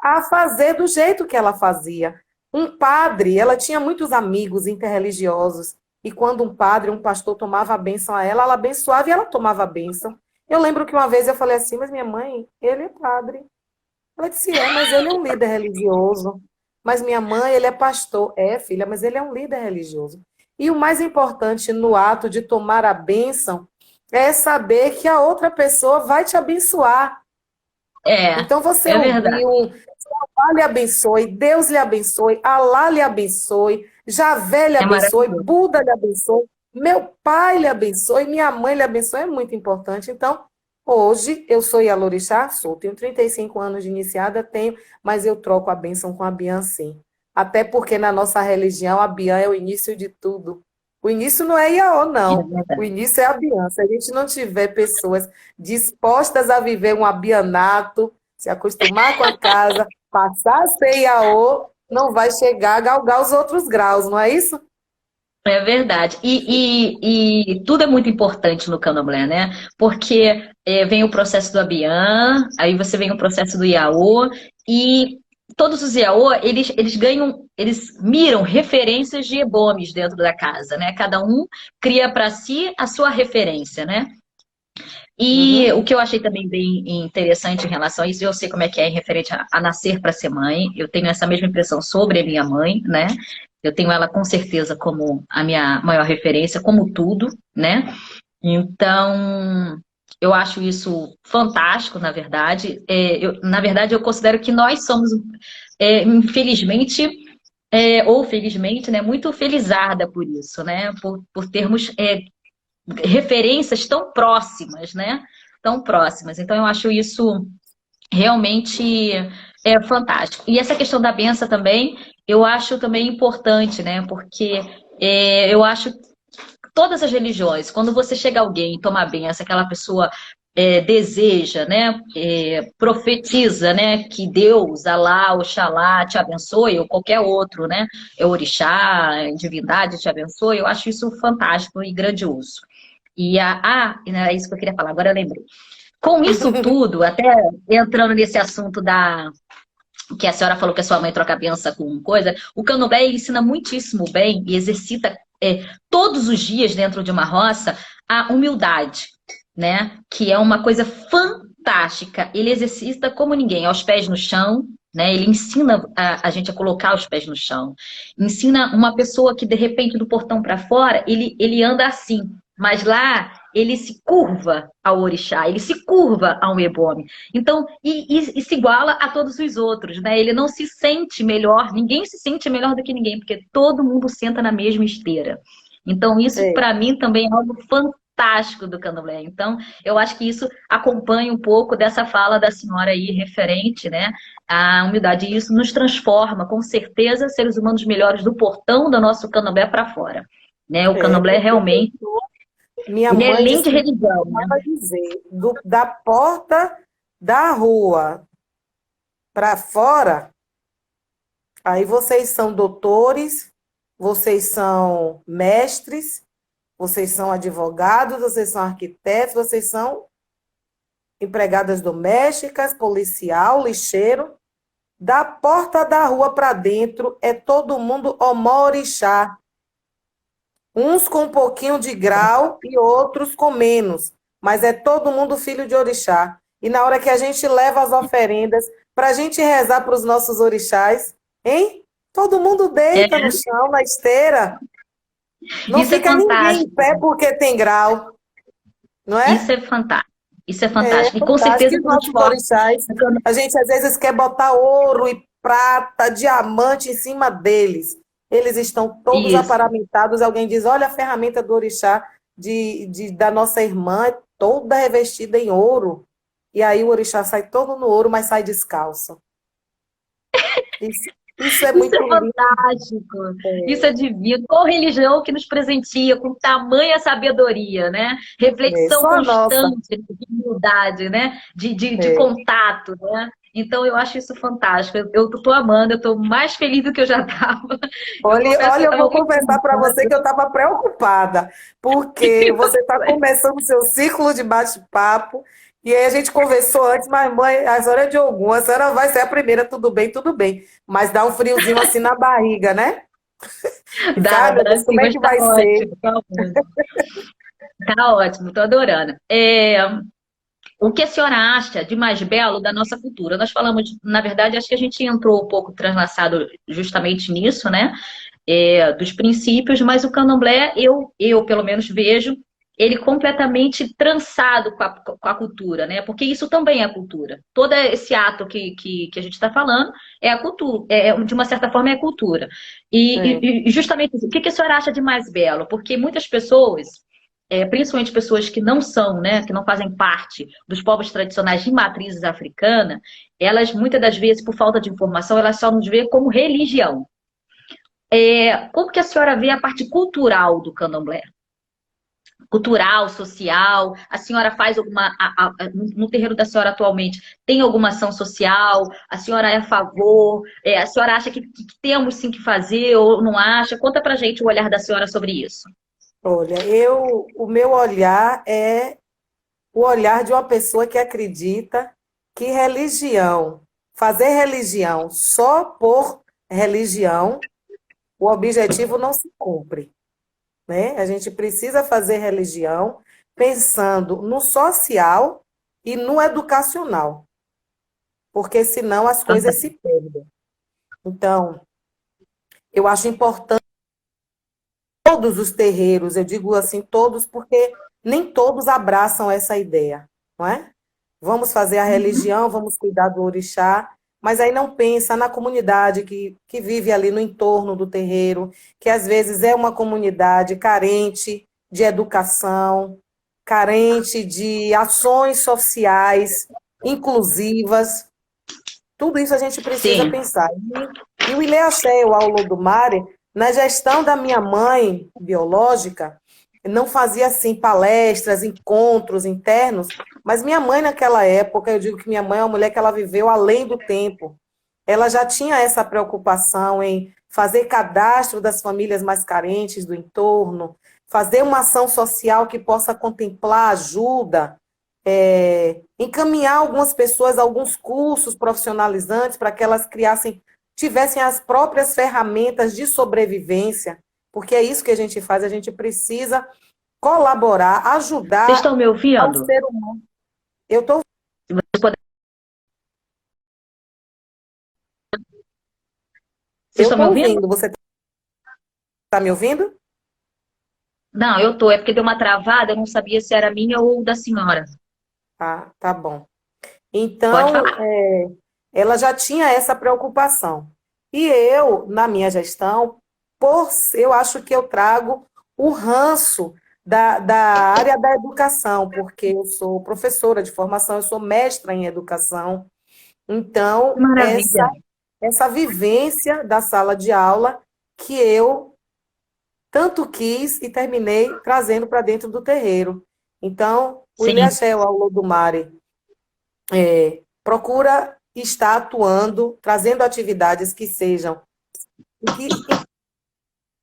B: a fazer do jeito que ela fazia. Um padre, ela tinha muitos amigos interreligiosos, e quando um padre, um pastor tomava a bênção a ela abençoava e ela tomava a bênção. Eu lembro que uma vez eu falei assim, mas minha mãe, ele é padre. Ela disse, mas ele é um líder religioso. Mas minha mãe, ele é pastor. É, filha, mas ele é um líder religioso. E o mais importante no ato de tomar a bênção é saber que a outra pessoa vai te abençoar.
A: É,
B: Então você
A: é verdade.
B: ouviu, Allah lhe abençoe, Deus lhe abençoe, Alá lhe abençoe, Javé lhe
A: É
B: abençoe,
A: maravilhoso.
B: Buda lhe abençoe, meu pai lhe abençoe, minha mãe lhe abençoe, é muito importante. Então, hoje eu sou Yalorixá, sou, tenho 35 anos de iniciada, tenho, mas eu troco a bênção com a Bian sim. Até porque na nossa religião a Bian é o início de tudo. O início não é Iaô,
A: É
B: não. O
A: verdade.
B: início é a Bian. Se a gente não tiver pessoas dispostas a viver um abianato, se acostumar com a casa, passar a ser Iaô, não vai chegar a galgar os outros graus, não é isso?
A: É verdade. E tudo é muito importante no candomblé, né? Porque vem o processo do Abian, aí você vem o processo do Iaô, e todos os Iaô, eles ganham, eles miram referências de ebomes dentro da casa, né? Cada um cria para si a sua referência, né? E
B: Uhum.
A: o que eu achei também bem interessante em relação a isso, eu sei como é que é em referente a nascer para ser mãe, eu tenho essa mesma impressão sobre a minha mãe, né? Eu tenho ela com certeza como a minha maior referência, como tudo, né? Então, eu acho isso fantástico, na verdade. Na verdade, eu considero que nós somos, infelizmente, ou felizmente, né, muito felizarda por isso, né? Por termos referências tão próximas, né? Tão próximas. Então, eu acho isso realmente fantástico. E essa questão da benção também, eu acho também importante, né? Porque eu acho que todas as religiões, quando você chega alguém e toma a benção, aquela pessoa deseja, né? Profetiza, né? Que Deus, Alá, Oxalá te abençoe, ou qualquer outro, né? Orixá, divindade te abençoe. Eu acho isso fantástico e grandioso. É isso que eu queria falar, agora eu lembrei. Com isso tudo, até entrando nesse assunto que a senhora falou que a sua mãe troca a benção com coisa, o candomblé ele ensina muitíssimo bem e exercita todos os dias dentro de uma roça a humildade, né? Que é uma coisa fantástica. Ele exercita como ninguém, aos pés no chão, né? Ele ensina a gente a colocar os pés no chão. Ensina uma pessoa que, de repente, do portão para fora, ele anda assim, mas lá ele se curva ao orixá, ele se curva ao ebome. Então, e se iguala a todos os outros, né? Ele não se sente melhor, ninguém se sente melhor do que ninguém, porque todo mundo senta na mesma esteira. Então, isso
B: É,
A: para mim também é algo fantástico do candomblé. Então, eu acho que isso acompanha um pouco dessa fala da senhora aí, referente, né, à humildade. E isso nos transforma, com certeza, seres humanos melhores do portão do nosso candomblé para fora. Né? O candomblé
B: porque
A: realmente,
B: minha
A: ele é
B: mãe
A: além de religião, né?
B: costumava dizer, da porta da rua para fora, aí vocês são doutores, vocês são mestres, vocês são advogados, vocês são arquitetos, vocês são empregadas domésticas, policial, lixeiro. Da porta da rua para dentro é todo mundo omorixá. Uns com um pouquinho de grau e outros com menos. Mas é todo mundo filho de orixá. E na hora que a gente leva as oferendas para a gente rezar para os nossos orixás, hein? Todo mundo
A: É,
B: deita no chão, na esteira. Não
A: isso é
B: fica ninguém em
A: fantástico.
B: pé porque tem grau, não
A: Isso
B: é?
A: é fantástico. Isso é
B: É
A: fantástico. E com
B: fantástico.
A: certeza
B: E os nossos
A: transforma.
B: orixás, a gente às vezes quer botar ouro e prata, diamante em cima deles. Eles estão todos
A: Isso.
B: aparamentados. Alguém diz: olha a ferramenta do orixá da nossa irmã, é toda revestida em ouro. E aí o orixá sai todo no ouro, mas sai descalço. Isso, isso é
A: Isso
B: muito
A: é
B: lindo.
A: fantástico, isso é divino. Qual religião que nos presentia com tamanha sabedoria, né? Reflexão
B: Só a nossa.
A: constante de humildade, né? De
B: É.
A: contato, né? Então eu acho isso fantástico. Eu tô amando, eu tô mais feliz do que eu já estava. Eu
B: Olha,
A: confesso que
B: olha,
A: eu
B: eu
A: estava
B: vou
A: muito
B: confessar para você que eu estava preocupada, porque você está começando o seu ciclo de bate-papo, e aí a gente conversou antes, mas mãe, a senhora é de Ogum, a senhora vai ser a primeira, tudo bem, mas dá um friozinho assim na barriga, né? E diz, ai
A: dá,
B: meu Deus,
A: sim,
B: como é
A: mas
B: que
A: tá
B: vai ser?
A: ótimo, tá ótimo. Tá ótimo, tô adorando. O que a senhora acha de mais belo da nossa cultura? Nós falamos, na verdade, acho que a gente entrou um pouco translaçado justamente nisso, né? Dos princípios, mas o candomblé, eu pelo menos vejo ele completamente trançado com a cultura, né? Porque isso também é cultura. Todo esse ato que a gente está falando é a cultura, de uma certa forma é a cultura.
B: É,
A: E justamente isso, o que a senhora acha de mais belo? Porque muitas pessoas principalmente pessoas que não são, né, que não fazem parte dos povos tradicionais de matrizes africana, elas muitas das vezes, por falta de informação, elas só nos vê como religião. Como que a senhora vê a parte cultural do candomblé? Cultural, social, a senhora faz alguma, no terreiro da senhora atualmente, tem alguma ação social? A senhora é a favor? A senhora acha que temos sim que fazer ou não acha? Conta pra gente o olhar da senhora sobre isso.
B: olha, o meu olhar é o olhar de uma pessoa que acredita que fazer religião só por religião, o objetivo não se cumpre, né? A gente precisa fazer religião pensando no social e no educacional, porque senão as coisas se perdem. Então, eu acho importante todos os terreiros, eu digo assim todos, porque nem todos abraçam essa ideia, não é? Vamos fazer a religião, vamos cuidar do orixá, mas aí não pensa na comunidade que vive ali no entorno do terreiro, que às vezes é uma comunidade carente de educação, carente de ações sociais inclusivas. Tudo isso a gente precisa
A: Sim,
B: pensar. E o Ilê-Axé, o Aulo do Mare, na gestão da minha mãe biológica, não fazia assim palestras, encontros internos, mas minha mãe naquela época, eu digo que minha mãe é uma mulher que ela viveu além do tempo. Ela já tinha essa preocupação em fazer cadastro das famílias mais carentes do entorno, fazer uma ação social que possa contemplar ajuda encaminhar algumas pessoas a alguns cursos profissionalizantes para que elas tivessem as próprias ferramentas de sobrevivência, porque é isso que a gente faz, a gente precisa colaborar,
A: Vocês
B: ajudar
A: estão me
B: ao
A: ouvindo?
B: ser humano. Eu estou
A: Vocês
B: eu
A: estão me
B: tô
A: ouvindo?
B: ouvindo, você está me ouvindo?
A: Não, eu tô. É porque deu uma travada, eu não sabia se era minha ou da senhora.
B: Tá bom.
A: Pode
B: Então,
A: falar.
B: ela já tinha essa preocupação. E eu, na minha gestão, eu acho que eu trago o ranço da área da educação, porque eu sou professora de formação, eu sou mestra em educação.
A: Que
B: Então,
A: maravilha.
B: essa vivência da sala de aula que eu tanto quis e terminei trazendo para dentro do terreiro. Então, o
A: Sim,
B: Ilhéu ao Lodumare procura estar atuando, trazendo atividades que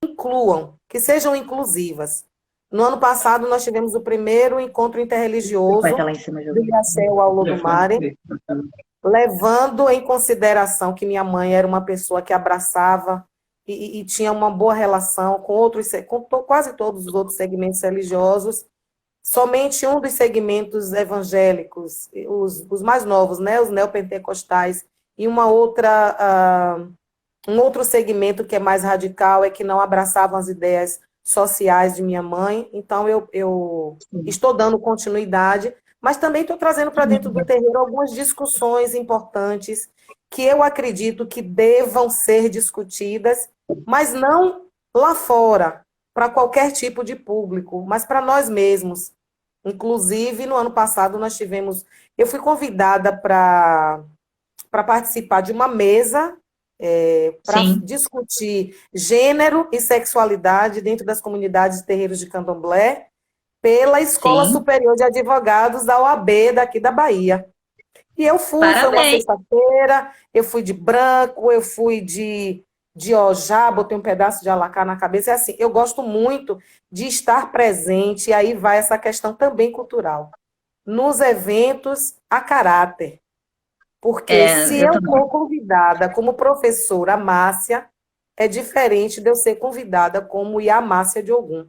B: incluam, que sejam inclusivas. No ano passado, nós tivemos o primeiro encontro
A: meu pai tá
B: interreligioso
A: lá em cima
B: do
A: jogando.
B: Ilhéu ao Lodumare, levando em consideração que minha mãe era uma pessoa que abraçava e tinha uma boa relação com quase todos os outros segmentos religiosos. Somente um dos segmentos evangélicos, os mais novos, né, os neopentecostais, e um outro segmento que é mais radical é que não abraçavam as ideias sociais de minha mãe. Então, eu estou dando continuidade, mas também estou trazendo para dentro do terreiro algumas discussões importantes que eu acredito que devam ser discutidas, mas não lá fora, para qualquer tipo de público, mas para nós mesmos. Inclusive, no ano passado, eu fui convidada para participar de uma mesa para
A: Sim,
B: discutir gênero e sexualidade dentro das comunidades de terreiros de candomblé pela Escola
A: sim.
B: Superior de Advogados da OAB daqui da Bahia. E foi uma
A: Parabéns.
B: sexta-feira, eu fui de branco, eu fui de ojá, botei um pedaço de alacá na cabeça. É assim, eu gosto muito de estar presente, e aí vai essa questão também cultural. Nos eventos a caráter. Porque se
A: É, eu
B: eu
A: também.
B: for convidada como professora Márcia, é diferente de eu ser convidada como Márcia de Ogum.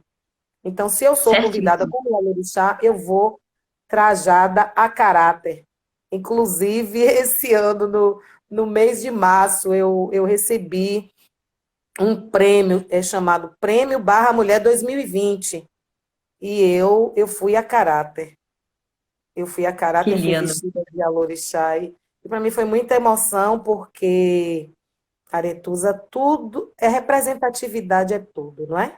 B: Então, se eu sou convidada
A: Certíssimo.
B: como Ialorixá, eu vou trajada a caráter. Inclusive, esse ano, no mês de março, eu recebi um prêmio, chamado Prêmio Barra Mulher 2020. E eu fui a caráter. Eu fui a
A: Que
B: caráter, fui
A: lindo.
B: vestida de Alorixá. E para mim foi muita emoção, porque, Aretusa, tudo é representatividade, é tudo, não é?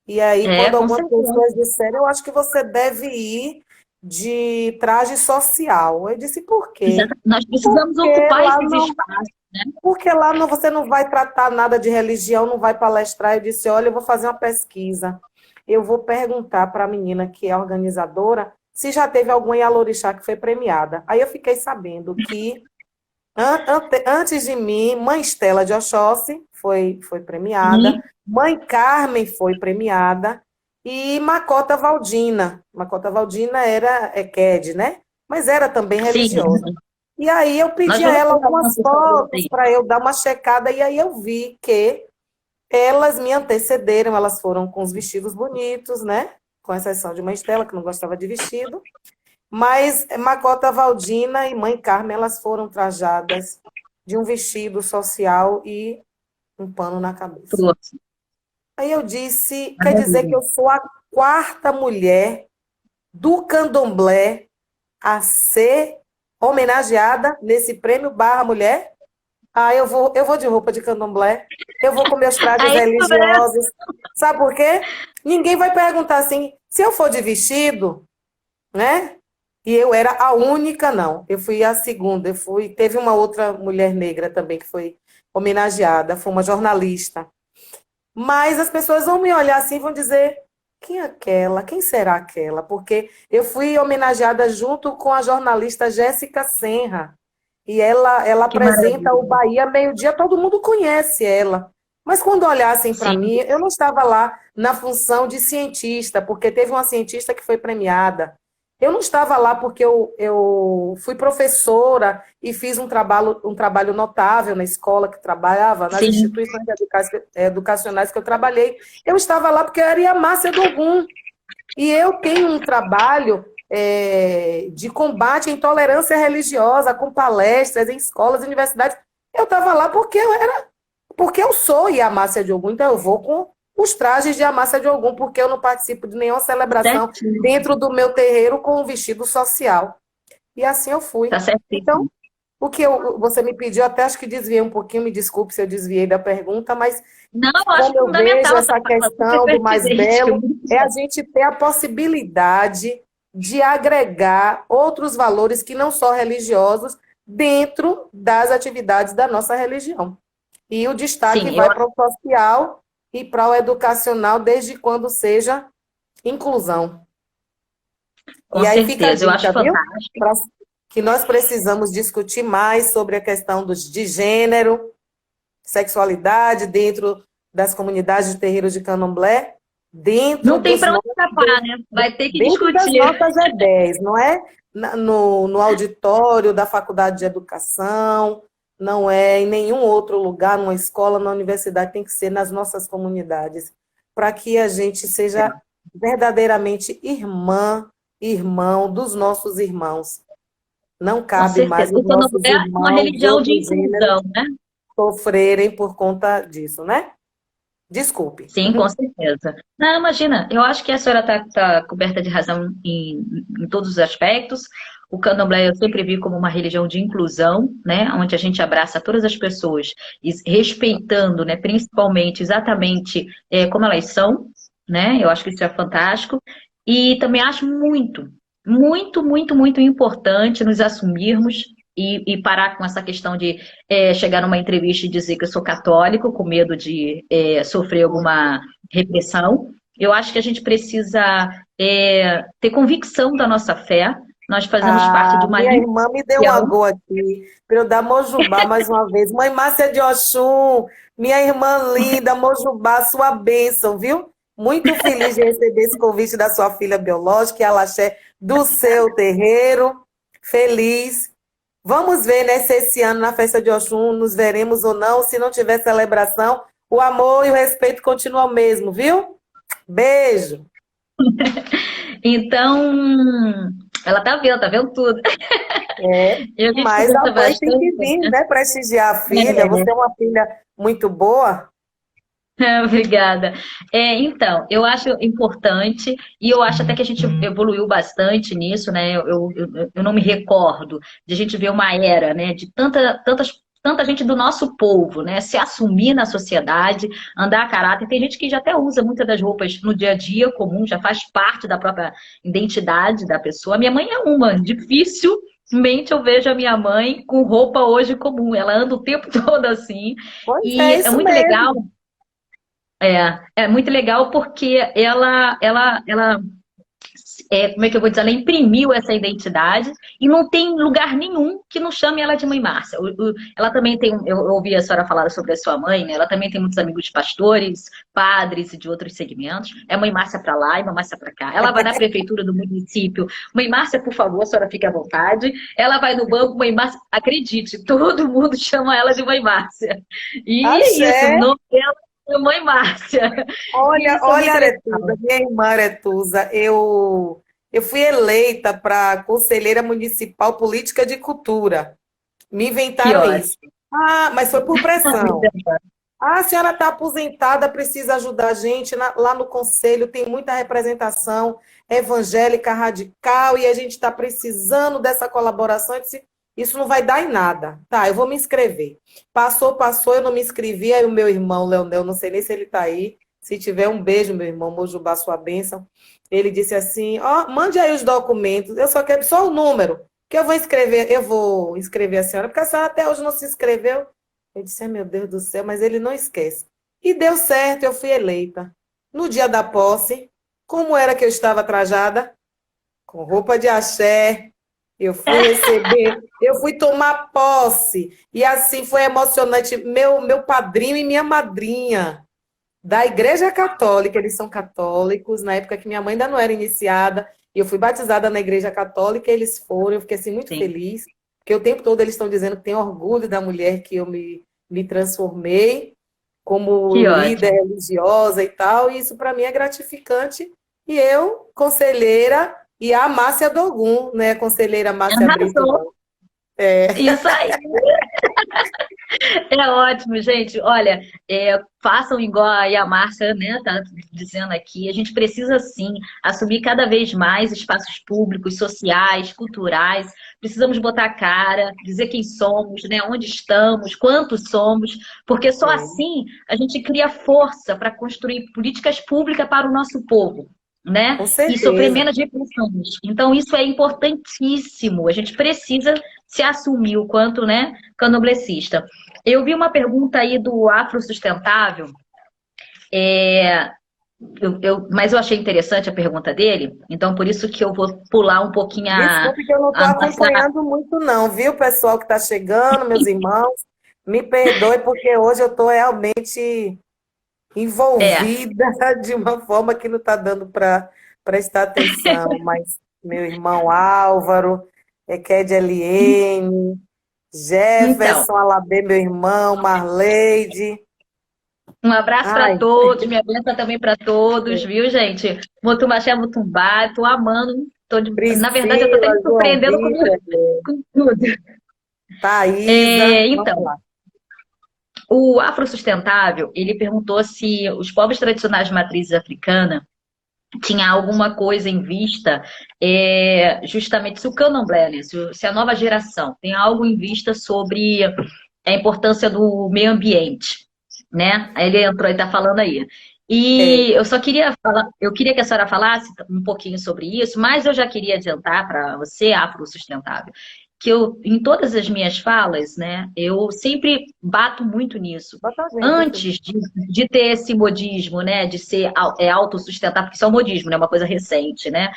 B: E aí,
A: É,
B: quando
A: com
B: algumas
A: certeza.
B: pessoas disseram, eu acho que você deve ir de traje social. Eu disse, por quê?
A: Nós precisamos
B: Porque
A: ocupar
B: lá
A: esses
B: não,
A: espaços, né?
B: porque lá não, você não vai tratar nada de religião, não vai palestrar. Eu disse, olha, eu vou fazer uma pesquisa. Eu vou perguntar para a menina que é organizadora se já teve alguma Yalorixá que foi premiada. Aí eu fiquei sabendo que antes de mim, Mãe Estela de Oxóssi foi premiada,
A: Sim,
B: Mãe Carmen foi premiada, e Macota Valdina. Macota Valdina é QED, né? Mas era também
A: sim.
B: religiosa. E aí eu
A: Nós
B: pedi a
A: vamos
B: ela
A: pegar uma
B: algumas
A: assessoria
B: fotos
A: aí.
B: para eu dar uma checada, e aí eu vi que elas me antecederam, elas foram com os vestidos bonitos, né? Com exceção de Mãe Estela, que não gostava de vestido. Mas Macota Valdina e Mãe Carmen, elas foram trajadas de um vestido social e um pano na cabeça.
A: Trouxe.
B: Aí eu disse, quer dizer
A: Maravilha.
B: que eu sou a quarta mulher do candomblé a ser homenageada nesse prêmio Barra Mulher? Ah, eu vou de roupa de candomblé, eu vou com meus trajes
A: Aí,
B: religiosos. Sabe por quê? Ninguém vai perguntar assim, se eu for de vestido, né? E eu era a única, não. Eu fui a segunda. Teve uma outra mulher negra também que foi homenageada, foi uma jornalista. Mas as pessoas vão me olhar assim e vão dizer: quem é aquela? Quem será aquela? Porque eu fui homenageada junto com a jornalista Jéssica Senra. E ela
A: que
B: apresenta o
A: maravilha.
B: Bahia Meio-Dia, todo mundo conhece ela. Mas quando olhassem para
A: Sim,
B: mim, eu não estava lá na função de cientista, porque teve uma cientista que foi premiada. Eu não estava lá porque eu fui professora e fiz um trabalho notável na escola que trabalhava, nas
A: Sim,
B: instituições educacionais que eu trabalhei. Eu estava lá porque eu era Márcia do Ogum. E eu tenho um trabalho de combate à intolerância religiosa, com palestras em escolas e universidades. Eu estava lá porque eu sou Yamácia de Ogum, então eu vou com os trajes de Yamácia de Ogum, porque eu não participo de nenhuma celebração
A: certinho.
B: dentro do meu terreiro com um vestido social. E assim eu fui.
A: Tá
B: Então,
A: certíssimo.
B: você me pediu, até acho que desviei um pouquinho, me desculpe se eu desviei da pergunta, mas
A: Não, eu acho
B: como eu vejo
A: fundamental essa
B: essa
A: fala, super
B: questão do mais
A: pertinente.
B: belo, é a gente ter a possibilidade de agregar outros valores que não são religiosos dentro das atividades da nossa religião. E o destaque
A: Sim, eu
B: vai para o social e para o educacional, desde quando seja inclusão.
A: com
B: E aí fica a
A: certeza, eu acho
B: dica, viu?
A: fantástico.
B: Pra- que nós precisamos discutir mais sobre a questão de gênero, sexualidade dentro das comunidades de terreiros de candomblé, dentro
A: Não tem
B: dos
A: para onde
B: nossos,
A: escapar, né? Vai ter que
B: dentro das
A: discutir.
B: nossas ideias, não é no auditório da faculdade de educação, não é em nenhum outro lugar, numa escola, na universidade, tem que ser nas nossas comunidades, para que a gente seja verdadeiramente irmão dos nossos irmãos. Não
A: Com
B: cabe mais
A: certeza.
B: os
A: O
B: nossos
A: candomblé é uma
B: irmãos de
A: religião de
B: outro gênero
A: inclusão, né?
B: sofrerem por conta disso, né? Desculpe.
A: Sim, com certeza. Não, imagina, eu acho que a senhora está coberta de razão em todos os aspectos. O candomblé eu sempre vi como uma religião de inclusão, né, onde a gente abraça todas as pessoas, e respeitando, né, principalmente, exatamente como elas são, né, eu acho que isso é fantástico. E também acho muito importante nos assumirmos e parar com essa questão de chegar numa entrevista e dizer que eu sou católico, com medo de sofrer alguma repressão. Eu acho que a gente precisa ter convicção da nossa fé. Nós fazemos parte de
B: Ah,
A: uma
B: minha
A: linha
B: irmã me deu um
A: social.
B: agô aqui, para eu dar Mojubá mais uma vez. Mãe Márcia de Oxum, minha irmã linda, Mojubá, sua bênção, viu? Muito feliz de receber esse convite da sua filha biológica e Alaxé do seu terreiro. Feliz. Vamos ver, né, se esse ano na festa de Oxum nos veremos ou não. Se não tiver celebração, o amor e o respeito continuam o mesmo, viu? Beijo.
A: Então, ela tá vendo tudo.
B: É,
A: E a gente
B: mas a
A: conversa
B: mãe tem que
A: bastante.
B: vir, né, prestigiar a filha. Você é uma filha muito boa.
A: Obrigada. Então, eu acho importante, e eu acho até que a gente evoluiu bastante nisso, né? Eu não me recordo de a gente ver uma era, né, de tanta gente do nosso povo, né, se assumir na sociedade, andar a caráter. Tem gente que já até usa muitas das roupas no dia a dia comum, já faz parte da própria identidade da pessoa. Minha mãe é uma, dificilmente eu vejo a minha mãe com roupa hoje comum. Ela anda o tempo todo assim.
B: Pois
A: E
B: é,
A: é
B: isso
A: muito legal
B: mesmo.
A: é muito legal porque ela como é que eu vou dizer, ela imprimiu essa identidade e não tem lugar nenhum que não chame ela de mãe Márcia. Ela também tem, eu ouvi a senhora falar sobre a sua mãe, né? Ela também tem muitos amigos pastores, padres e de outros segmentos. É mãe Márcia para lá e mãe Márcia para cá. Ela vai na prefeitura do município, mãe Márcia, por favor, a senhora fique à vontade. Ela vai no banco, mãe Márcia, acredite, todo mundo chama ela de mãe Márcia. E é isso, o
B: Axé.
A: nome dela é mãe Márcia. E
B: Olha,
A: isso é
B: olha,
A: muito
B: Aretusa,
A: legal.
B: minha irmã Aretusa, eu fui eleita para conselheira municipal política de cultura. Me
A: Que
B: inventaram isso.
A: ótimo.
B: Ah, mas foi por pressão. Ah, a senhora está aposentada, precisa ajudar a gente. Lá no conselho tem muita representação evangélica radical e a gente está precisando dessa colaboração. Eu disse, isso não vai dar em nada. Tá, eu vou me inscrever. Passou, eu não me inscrevi. Aí o meu irmão, Leonel, não sei nem se ele está aí. Se tiver um beijo, meu irmão, Mojubá, sua bênção. Ele disse assim: ó, mande aí os documentos. Eu só quero só o número, que eu vou inscrever a senhora, porque a senhora até hoje não se inscreveu. Eu disse, ai, meu Deus do céu, mas ele não esquece. E deu certo, eu fui eleita. No dia da posse, como era que eu estava trajada? Com roupa de axé. Eu fui receber, eu fui tomar posse. E assim foi emocionante. Meu padrinho e minha madrinha da Igreja Católica, eles são católicos, na época que minha mãe ainda não era iniciada, E eu fui batizada na Igreja Católica, eles foram, eu fiquei assim, muito
A: Sim.
B: feliz, porque o tempo todo eles estão dizendo que tem orgulho da mulher que eu me transformei como
A: Que
B: líder
A: ótimo.
B: religiosa e tal, e isso para mim é gratificante. E eu, conselheira, e a Márcia Dogum, né? Conselheira Márcia Brito.
A: Arrasou.
B: É,
A: Isso aí. É ótimo, gente. Olha, façam igual aí a Márcia, né, tá dizendo aqui. A gente precisa sim assumir cada vez mais espaços públicos, sociais, culturais. Precisamos botar a cara, dizer quem somos, né, onde estamos, quantos somos, porque só
B: é,
A: assim a gente cria força para construir políticas públicas para o nosso povo. Né?
B: com
A: E sofrer
B: certeza.
A: menos repressões. Então, isso é importantíssimo. A gente precisa se assumir o quanto, né, candomblessista. Eu vi uma pergunta aí do Afro Sustentável, é, mas eu achei interessante a pergunta dele, então por isso que eu vou pular um pouquinho
B: Desculpe que eu não estou
A: a nossa.
B: acompanhando muito, não, viu, pessoal que está chegando, meus irmãos? Me perdoe, porque hoje eu estou realmente
A: É,
B: envolvida de uma forma que não está dando para prestar atenção. Mas meu irmão Álvaro, Eked Eliene,
A: então,
B: Jefferson Alabê, meu irmão, Marleide.
A: um abraço para
B: Ai,
A: todos, minha bênção também para todos, viu, gente? Mutumaxé, Mutumbá, tô amando, na verdade, eu tô até
B: Priscila,
A: me
B: João
A: surpreendendo
B: Vitor,
A: com tudo.
B: Thaísa, vamos
A: Então,
B: lá.
A: o Afro Sustentável, ele perguntou se os povos tradicionais de matriz africana tinha alguma coisa em vista, justamente se o candomblé, né, se a nova geração tem algo em vista sobre a importância do meio ambiente, né? Aí ele entrou e está falando aí.
B: É,
A: E eu só queria falar, eu queria que a senhora falasse um pouquinho sobre isso, mas eu já queria adiantar para você, Afro Sustentável, que eu, em todas as minhas falas, né, eu sempre bato muito nisso.
B: bota a gente aqui.
A: Antes de ter esse modismo, né, de ser autossustentável, porque isso é um modismo, né, uma coisa recente, né,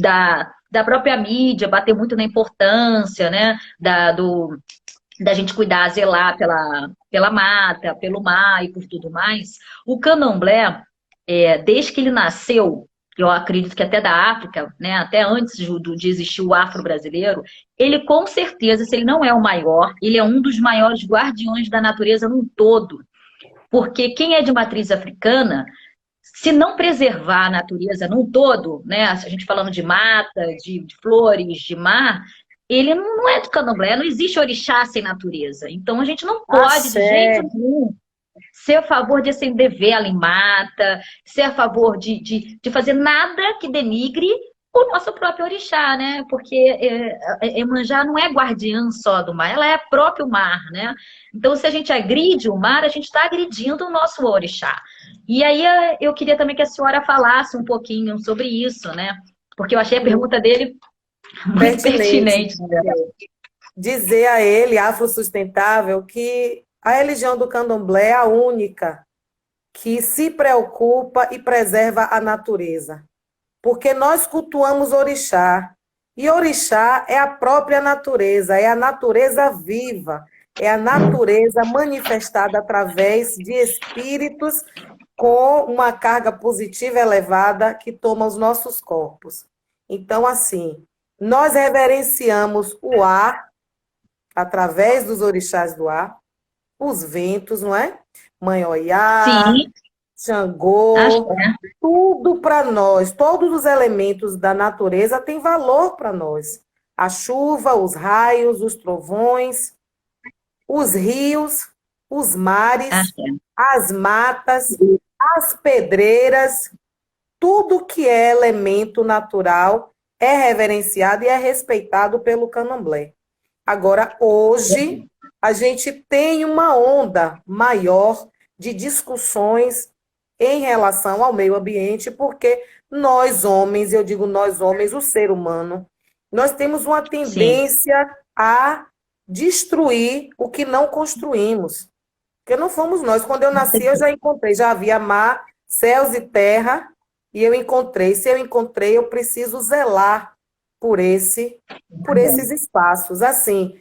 A: da própria mídia bater muito na importância, né, da gente cuidar, zelar pela mata, pelo mar e por tudo mais, o candomblé, desde que ele nasceu, eu acredito que até da África, né, até antes de existir o afro-brasileiro, ele com certeza, se ele não é o maior, ele é um dos maiores guardiões da natureza num todo. Porque quem é de matriz africana, se não preservar a natureza num todo, né? A gente falando de mata, de flores, de mar, ele não é do candomblé, não existe orixá sem natureza. Então a gente não pode, de
B: Axé,
A: jeito nenhum, ser a favor de acender vela em mata, ser a favor de fazer nada que denigre o nosso próprio orixá, né? Porque Iemanjá não é guardiã só do mar, ela é próprio mar, né? Então, se a gente agride o mar, a gente está agredindo o nosso orixá. E aí eu queria também que a senhora falasse um pouquinho sobre isso, né? Porque eu achei a pergunta dele muito
B: pertinente.
A: pertinente.
B: Dizer a ele, afrossustentável, que a religião do candomblé é a única que se preocupa e preserva a natureza. Porque nós cultuamos orixá. E orixá é a própria natureza, é a natureza viva, é a natureza manifestada através de espíritos com uma carga positiva elevada que toma os nossos corpos. Então, assim, nós reverenciamos o ar através dos orixás do ar, os ventos, não é? Mãe Oiá,
A: Sim, acho
B: Xangô,
A: que é.
B: tudo para nós, todos os elementos da natureza têm valor para nós. A chuva, os raios, os trovões, os rios, os
A: Acho
B: mares,
A: que é.
B: as matas, as pedreiras, tudo que é elemento natural é reverenciado e é respeitado pelo candomblé. Agora, hoje, a gente tem uma onda maior de discussões em relação ao meio ambiente, porque nós homens, eu digo nós homens, o ser humano, nós temos uma
A: Sim.
B: tendência a destruir o que não construímos. Porque não fomos nós. Quando eu nasci, eu já encontrei, já havia mar, céus e terra, e eu encontrei. Se eu encontrei, eu preciso zelar por por esses espaços. Assim,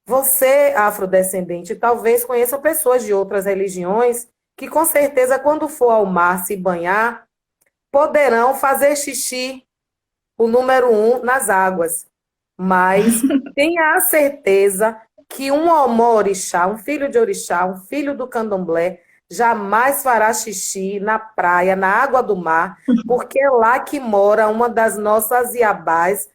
B: você, afrodescendente, talvez conheça pessoas de outras religiões que, com certeza, quando for ao mar se banhar, poderão fazer xixi o número um nas águas. Mas tenha a certeza que um omó-orixá, um filho de orixá, um filho do candomblé, jamais fará xixi na praia, na água do mar, porque é lá que mora uma das nossas iabás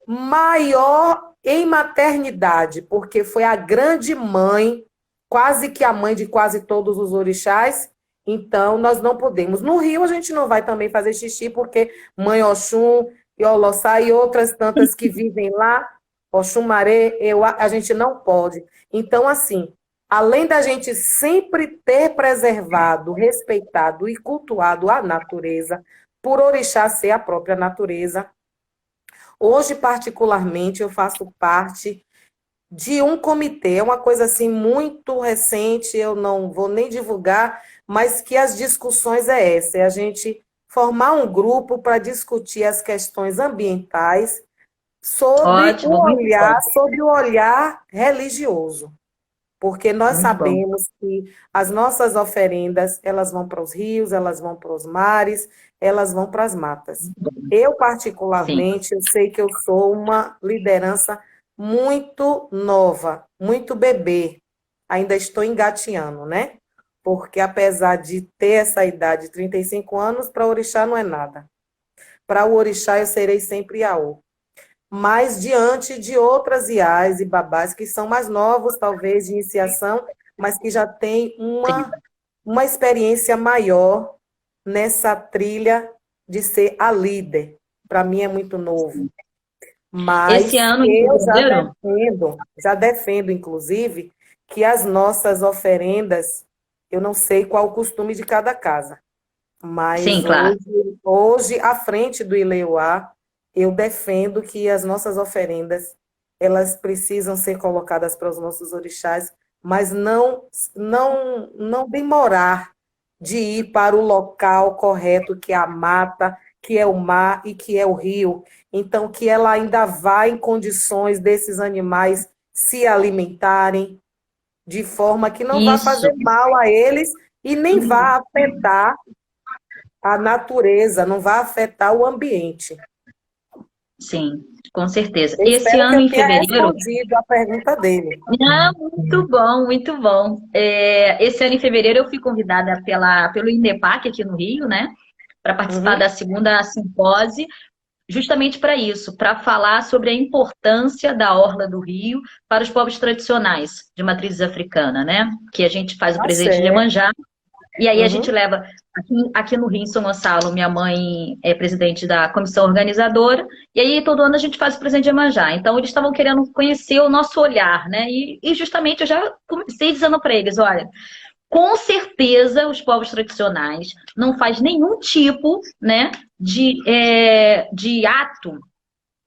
B: maior em maternidade, porque foi a grande mãe, quase que a mãe de quase todos os orixás. Então, nós não podemos. No Rio, a gente não vai também fazer xixi, porque Mãe Oxum, Iolossá e outras tantas que vivem lá, Oxumaré, a gente não pode. Então, assim, além da gente sempre ter preservado, respeitado e cultuado a natureza, por orixá ser a própria natureza, hoje, particularmente, eu faço parte de um comitê, é uma coisa assim muito recente, eu não vou nem divulgar, mas que as discussões é essa, é a gente formar um grupo para discutir as questões ambientais
A: Ótimo, muito bom.
B: sob o olhar religioso, porque nós
A: Muito bom.
B: sabemos que as nossas oferendas, elas vão para os rios, elas vão para os mares, elas vão para as matas. Eu,
A: Sim.
B: particularmente, eu sei que eu sou uma liderança muito nova, muito bebê. Ainda estou engatinhando, né? Porque apesar de ter essa idade, 35 anos, para o orixá não é nada. Para o orixá eu serei sempre Iaô. Mas diante de outras iás e babás que são mais novos, talvez, de iniciação, mas que já têm uma experiência maior nessa trilha de ser a líder. Para mim é muito novo.
A: Esse
B: Mas
A: ano em
B: eu
A: fevereiro?
B: já defendo, inclusive, que as nossas oferendas, eu não sei qual o costume de cada casa,
A: Sim,
B: mas
A: claro.
B: hoje à frente do Ileuá, eu defendo que as nossas oferendas, elas precisam ser colocadas para os nossos orixás, mas não demorar de ir para o local correto, que é a mata, que é o mar e que é o rio. Então, que ela ainda vá em condições desses animais se alimentarem, de forma que não vá
A: Isso,
B: fazer mal a eles e nem vá afetar a natureza, não vá afetar o ambiente.
A: sim, com certeza.
B: Eu
A: Esse
B: espero que
A: ano
B: eu
A: em
B: tenha
A: fevereiro.
B: respondido a pergunta dele.
A: Ah, muito bom, muito bom. Esse ano em fevereiro eu fui convidada pelo INDEPAC aqui no Rio, né, para participar
B: Uhum.
A: da segunda simpósio, justamente para isso, para falar sobre a importância da Orla do Rio para os povos tradicionais de matrizes africana, né? Que a gente faz o
B: Tá
A: presente de
B: certo.
A: Iemanjá. E aí a gente
B: Uhum.
A: leva, aqui no Rio, em São Gonçalo, minha mãe é presidente da comissão organizadora, e aí todo ano a gente faz o presente de Iemanjá. Então eles estavam querendo conhecer o nosso olhar, né? E justamente eu já comecei dizendo para eles, olha, com certeza os povos tradicionais não faz nenhum tipo, né, de ato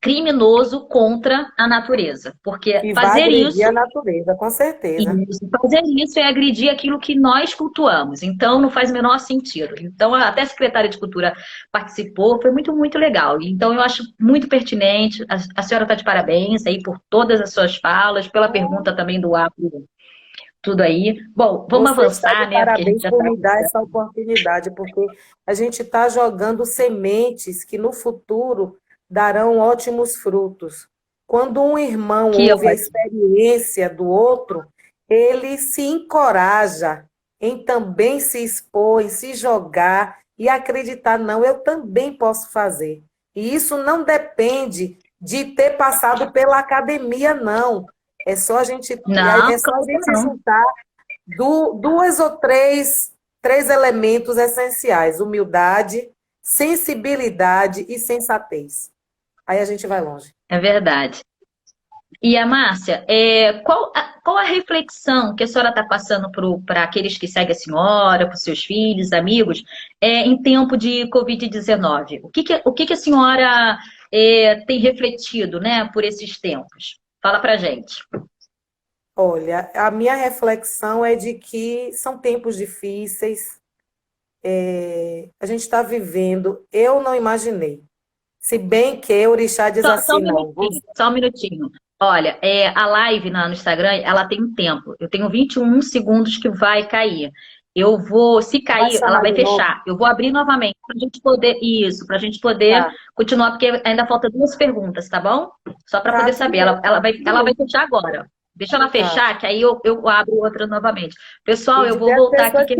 A: criminoso contra a natureza, porque
B: Que vai
A: fazer
B: agredir
A: isso
B: a natureza, com certeza.
A: fazer isso é agredir aquilo que nós cultuamos, então não faz o menor sentido. Então, até a secretária de Cultura participou, foi muito, muito legal. Então, eu acho muito pertinente. A senhora está de parabéns aí por todas as suas falas, pela pergunta também do Apro, tudo aí. Bom, vamos
B: Você está de
A: avançar, né? Porque a gente
B: parabéns
A: já
B: por
A: está.
B: me dar essa oportunidade, porque a gente está jogando sementes que no futuro darão ótimos frutos. Quando um irmão
A: Que
B: ouve a
A: ótimo.
B: experiência do outro, ele se encoraja em também se expor, em se jogar e acreditar, não, eu também posso fazer. E isso não depende de ter passado pela academia, não.
A: Não,
B: É só a
A: claro que
B: gente
A: não.
B: juntar duas ou três elementos essenciais: humildade, sensibilidade e sensatez. Aí a gente vai longe.
A: É verdade. E a Márcia, qual a reflexão que a senhora está passando para aqueles que seguem a senhora, para os seus filhos, amigos, em tempo de Covid-19? O que a senhora tem refletido, né, por esses tempos? Fala para gente.
B: Olha, a minha reflexão é de que são tempos difíceis, a gente está vivendo, eu não imaginei. Se bem que o Orixá diz
A: Só um
B: assim, não,
A: minutinho, só um minutinho. Olha, a live no Instagram, ela tem um tempo. Eu tenho 21 segundos que vai cair.
C: Eu vou, se
B: Vai
C: cair, ela
B: chamar
C: vai
B: de novo?
C: fechar. Eu vou abrir novamente para a gente poder, isso, para a gente poder
B: Tá,
C: continuar, porque ainda falta duas perguntas, tá bom? Só para
B: tá,
C: poder
B: tudo
C: saber.
B: bem, tudo
C: Ela vai
B: bem.
C: fechar agora. Deixa ela
B: Tá.
C: fechar, que aí eu abro outra novamente. Pessoal,
B: E
C: eu vou
B: dizer às
C: voltar aqui.
B: pessoas que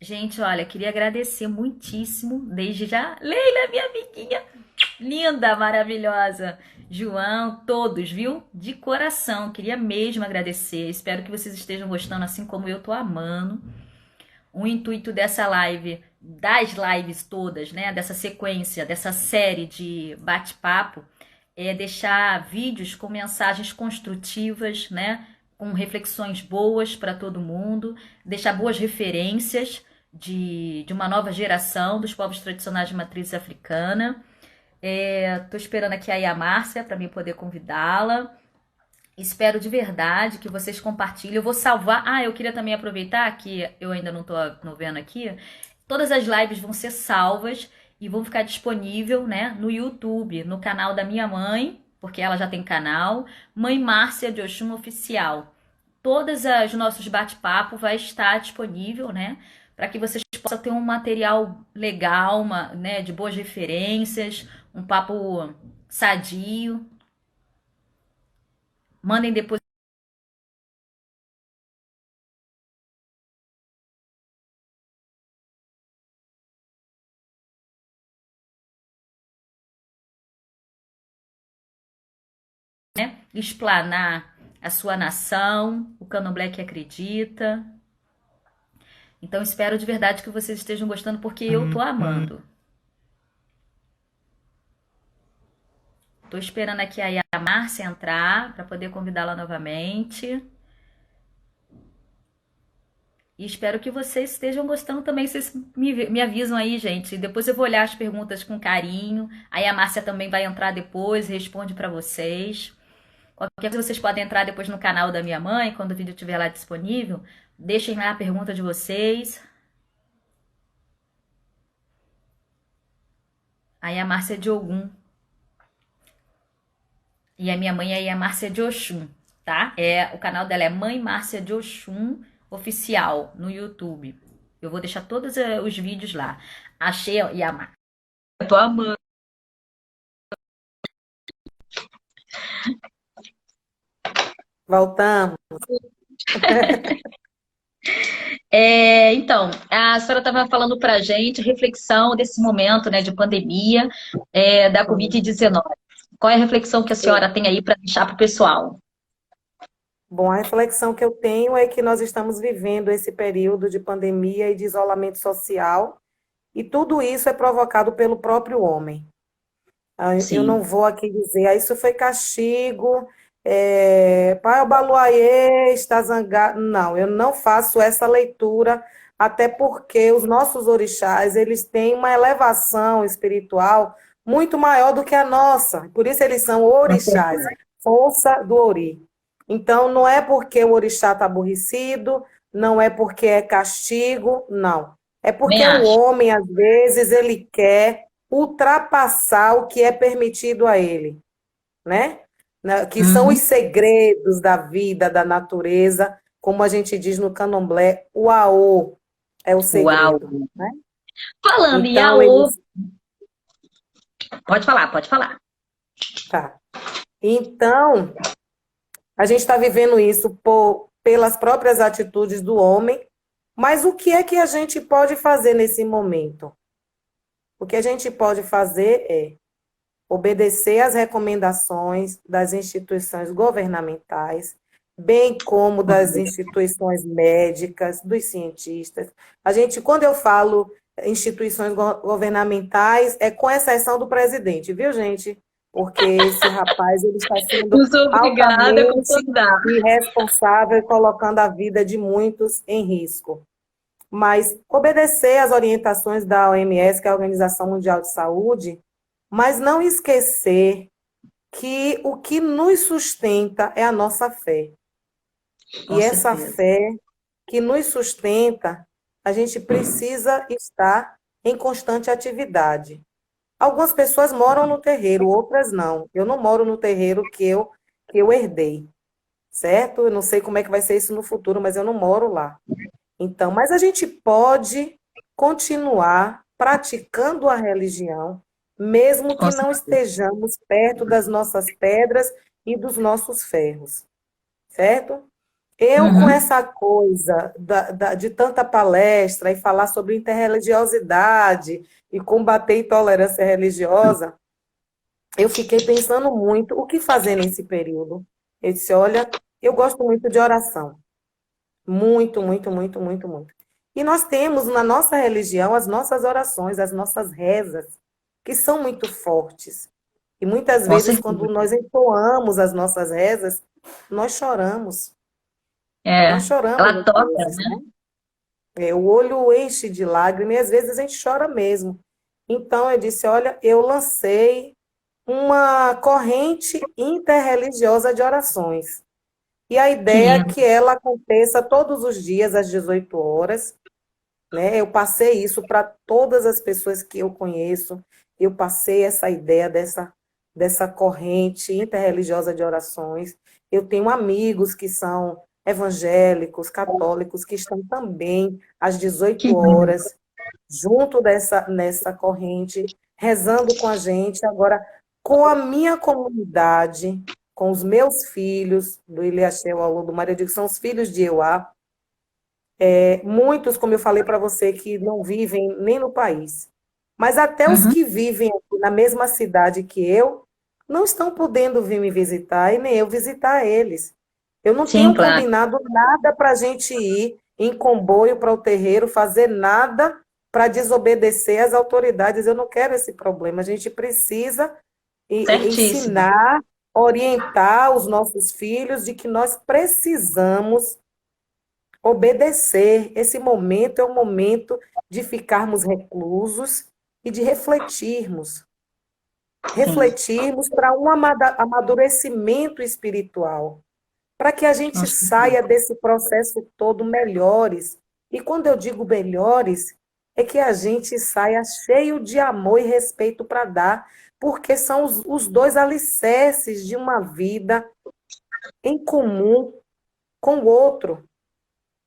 A: Gente, olha, queria agradecer muitíssimo, desde já. Leila, minha amiguinha, linda, maravilhosa. João, todos, viu? De coração, queria mesmo agradecer. Espero que vocês estejam gostando, assim como eu tô amando. O intuito dessa live, das lives todas, né? Dessa sequência, dessa série de bate-papo, é deixar vídeos com mensagens construtivas, né? Com reflexões boas para todo mundo, deixar boas referências de uma nova geração dos povos tradicionais de matriz africana. Tô esperando aqui aí a Márcia para mim poder convidá-la. Espero de verdade que vocês compartilhem. Eu vou salvar. Ah, eu queria também aproveitar que eu ainda não tô não vendo aqui. Todas as lives vão ser salvas e vão ficar disponível, né, no YouTube, no canal da minha mãe, porque ela já tem canal, Mãe Márcia de Oxum Oficial. Todos os nossos bate-papo vai estar disponível, né, para que vocês possam ter um material legal, né, de boas referências, um papo sadio. Mandem depois, né, explanar a sua nação, o Candomblé que acredita. Então espero de verdade que vocês estejam gostando, porque eu tô amando. Tô esperando aqui aí a Márcia entrar para poder convidá-la novamente. E espero que vocês estejam gostando também. Vocês me avisam aí, gente. Depois eu vou olhar as perguntas com carinho. Aí a Márcia também vai entrar depois, responde para vocês. Qualquer coisa vocês podem entrar depois no canal da minha mãe, quando o vídeo estiver lá disponível. Deixem lá a pergunta de vocês. Aí a Márcia de Ogum. E a minha mãe aí é a Márcia de Oxum, tá? O canal dela é Mãe Márcia de Oxum Oficial no YouTube. Eu vou deixar todos os vídeos lá. Achei e a Márcia. Eu tô amando.
B: voltamos.
C: Então, a senhora estava falando para a gente reflexão desse momento, né, de pandemia, da Covid-19. Qual é a reflexão que a senhora tem aí para deixar para o pessoal?
B: Bom, a reflexão que eu tenho é que nós estamos vivendo esse período de pandemia e de isolamento social, e tudo isso é provocado pelo próprio homem. Eu não
C: Sim,
B: vou aqui dizer, isso foi castigo, pai Obaluayê está zangado. Não, eu não faço essa leitura, até porque os nossos orixás, eles têm uma elevação espiritual muito maior do que a nossa, por isso eles são
C: com
B: orixás,
C: certeza.
B: força do ori. Então, não é porque o orixá está aborrecido, não é porque é castigo, não. É
C: Também
B: porque o
C: acho.
B: homem, às vezes, ele quer ultrapassar o que é permitido a ele, né? Que são os
C: Uhum.
B: segredos da vida, da natureza, como a gente diz no candomblé, o aô é o
C: Uau!
B: segredo, né?
C: Falando em
B: Então,
C: Iaô,
B: eles...
C: pode falar, pode falar.
B: Tá. Então, a gente está vivendo isso pelas próprias atitudes do homem, mas o que é que a gente pode fazer nesse momento? O que a gente pode fazer é obedecer às recomendações das instituições governamentais, bem como das instituições médicas, dos cientistas. Quando eu falo instituições governamentais, é com exceção do presidente, viu, gente? Porque esse rapaz ele está sendo
C: Eu sou obrigada a
B: altamente
C: concordar.
B: irresponsável e colocando a vida de muitos em risco. Mas obedecer às orientações da OMS, que é a Organização Mundial de Saúde, mas não esquecer que o que nos sustenta é a nossa fé.
A: Com
B: E essa
A: certeza.
B: fé que nos sustenta, a gente precisa estar em constante atividade. Algumas pessoas moram no terreiro, outras não. Eu não moro no terreiro que eu herdei, certo? Eu não sei como é que vai ser isso no futuro, mas eu não moro lá. Então, mas a gente pode continuar praticando a religião, mesmo
C: Com
B: que não
C: certeza.
B: estejamos perto das nossas pedras e dos nossos ferros, certo? Eu, com
C: Uhum.
B: essa coisa de tanta palestra e falar sobre interreligiosidade e combater intolerância religiosa, eu fiquei pensando muito o que fazer nesse período. Eu disse, olha, eu gosto muito de oração. Muito, muito, muito, muito, muito. E nós temos na nossa religião as nossas orações, as nossas rezas, que são muito fortes. E muitas
C: Com
B: vezes, quando
C: certeza.
B: nós entoamos as nossas rezas, nós choramos.
C: É,
B: Nós choramos
C: ela
B: às
C: toca,
B: vezes, né? O olho enche de lágrimas e às vezes a gente chora mesmo. Então eu disse: olha, eu lancei uma corrente interreligiosa de orações. E a
C: que
B: ideia é
C: lindo.
B: que ela aconteça todos os dias às 18 horas, né? Eu passei isso para todas as pessoas que eu conheço. Eu passei essa ideia dessa corrente interreligiosa de orações. Eu tenho amigos que são evangélicos, católicos, que estão também às
C: Que
B: 18
C: lindo.
B: horas junto nessa corrente, rezando com a gente. Agora, com a minha comunidade, com os meus filhos, do Ilhaxeu ao Lodo-Mar, eu digo que são os filhos de Euá, muitos, como eu falei para você, que não vivem nem no país. Mas até os
C: Uhum.
B: que vivem aqui na mesma cidade que eu, não estão podendo vir me visitar e nem eu visitar eles. Eu não
C: Sim,
B: tenho
C: claro.
B: combinado nada para a gente ir em comboio para o terreiro, fazer nada para desobedecer às autoridades. Eu não quero esse problema. A gente precisa
C: Certíssimo.
B: ensinar, orientar os nossos filhos de que nós precisamos obedecer. Esse momento é o momento de ficarmos reclusos e de refletirmos.
C: Sim,
B: Refletirmos para um amadurecimento espiritual, para que a
C: com
B: gente
C: certeza.
B: saia desse processo todo melhores. E quando eu digo melhores, é que a gente saia cheio de amor e respeito para dar, porque são os dois alicerces de uma vida em comum com o outro.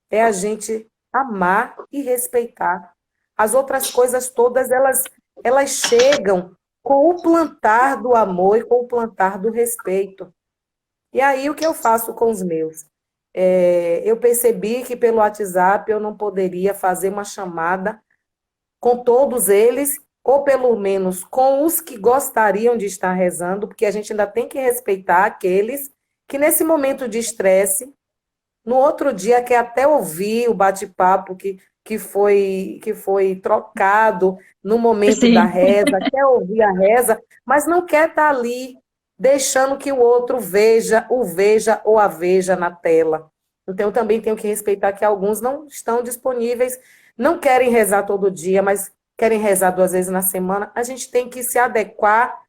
B: É a gente amar e respeitar. As outras coisas todas, elas chegam com o plantar do amor e com o plantar do respeito. E aí, o que eu faço com os meus? Eu percebi que pelo WhatsApp eu não poderia fazer uma chamada com todos eles, ou pelo menos com os que gostariam de estar rezando, porque a gente ainda tem que respeitar aqueles que, nesse momento de estresse, no outro dia quer até ouvir o bate-papo que foi trocado no momento da
C: Sim,
B: reza, quer ouvir a reza, mas não quer estar ali deixando que o outro veja ou a veja na tela. Então, eu também tenho que respeitar que alguns não estão disponíveis, não querem rezar todo dia, mas querem rezar 2 vezes na semana. A gente tem que se adequar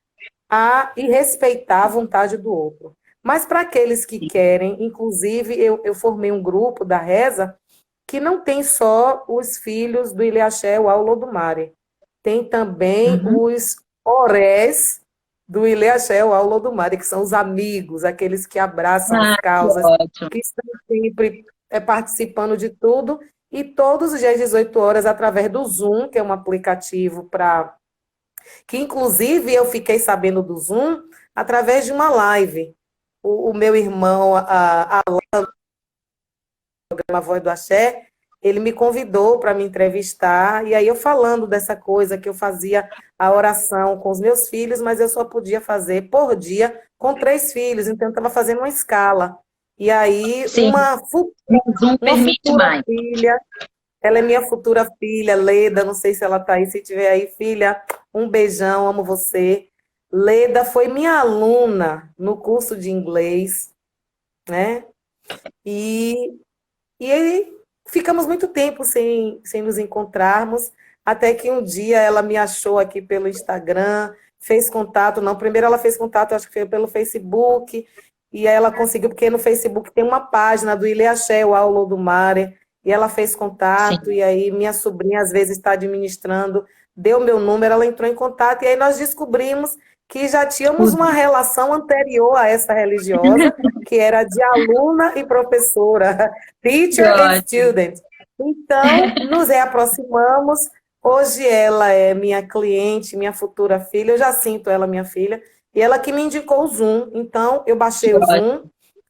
B: e respeitar a vontade do outro. Mas para aqueles que querem, inclusive, eu formei um grupo da reza que não tem só os filhos do Ilhaxé ao Lodumare. Tem também
C: uhum.
B: os orés do Ilhaxé ao Lodumare, que são os amigos, aqueles que abraçam as
C: Ah, que
B: causas,
C: ótimo.
B: que estão sempre participando de tudo. E todos os dias, 18 horas, através do Zoom, que é um aplicativo para que inclusive eu fiquei sabendo do Zoom através de uma live. O meu irmão, a Voz do Axé, ele me convidou para me entrevistar, e aí eu falando dessa coisa que eu fazia a oração com os meus filhos, mas eu só podia fazer por dia com 3 filhos, então eu estava fazendo uma escala. E aí
C: Sim, o Zoom
B: uma
C: permite
B: futura
C: mais.
B: filha, ela é minha futura filha, Leda, não sei se ela está aí, se tiver aí, filha, um beijão, amo você. Leda foi minha aluna no curso de inglês, né? E, e aí ficamos muito tempo sem nos encontrarmos, até que um dia ela me achou aqui pelo Instagram, fez contato, não, primeiro ela fez contato, acho que foi pelo Facebook, e aí ela conseguiu, porque no Facebook tem uma página do Ile Axé, o Aulo do Mare, e ela fez contato,
C: Sim.
B: e aí minha sobrinha às vezes está administrando, deu meu número, ela entrou em contato, e aí nós descobrimos que já tínhamos uma relação anterior a essa religiosa, que era de aluna e professora,
C: Que
B: teacher and
C: ótimo.
B: student. Então, nos reaproximamos. Hoje ela é minha cliente, minha futura filha, eu já sinto ela minha filha, e ela que me indicou o Zoom. Então, eu
C: Que
B: baixei o
C: ótimo.
B: Zoom,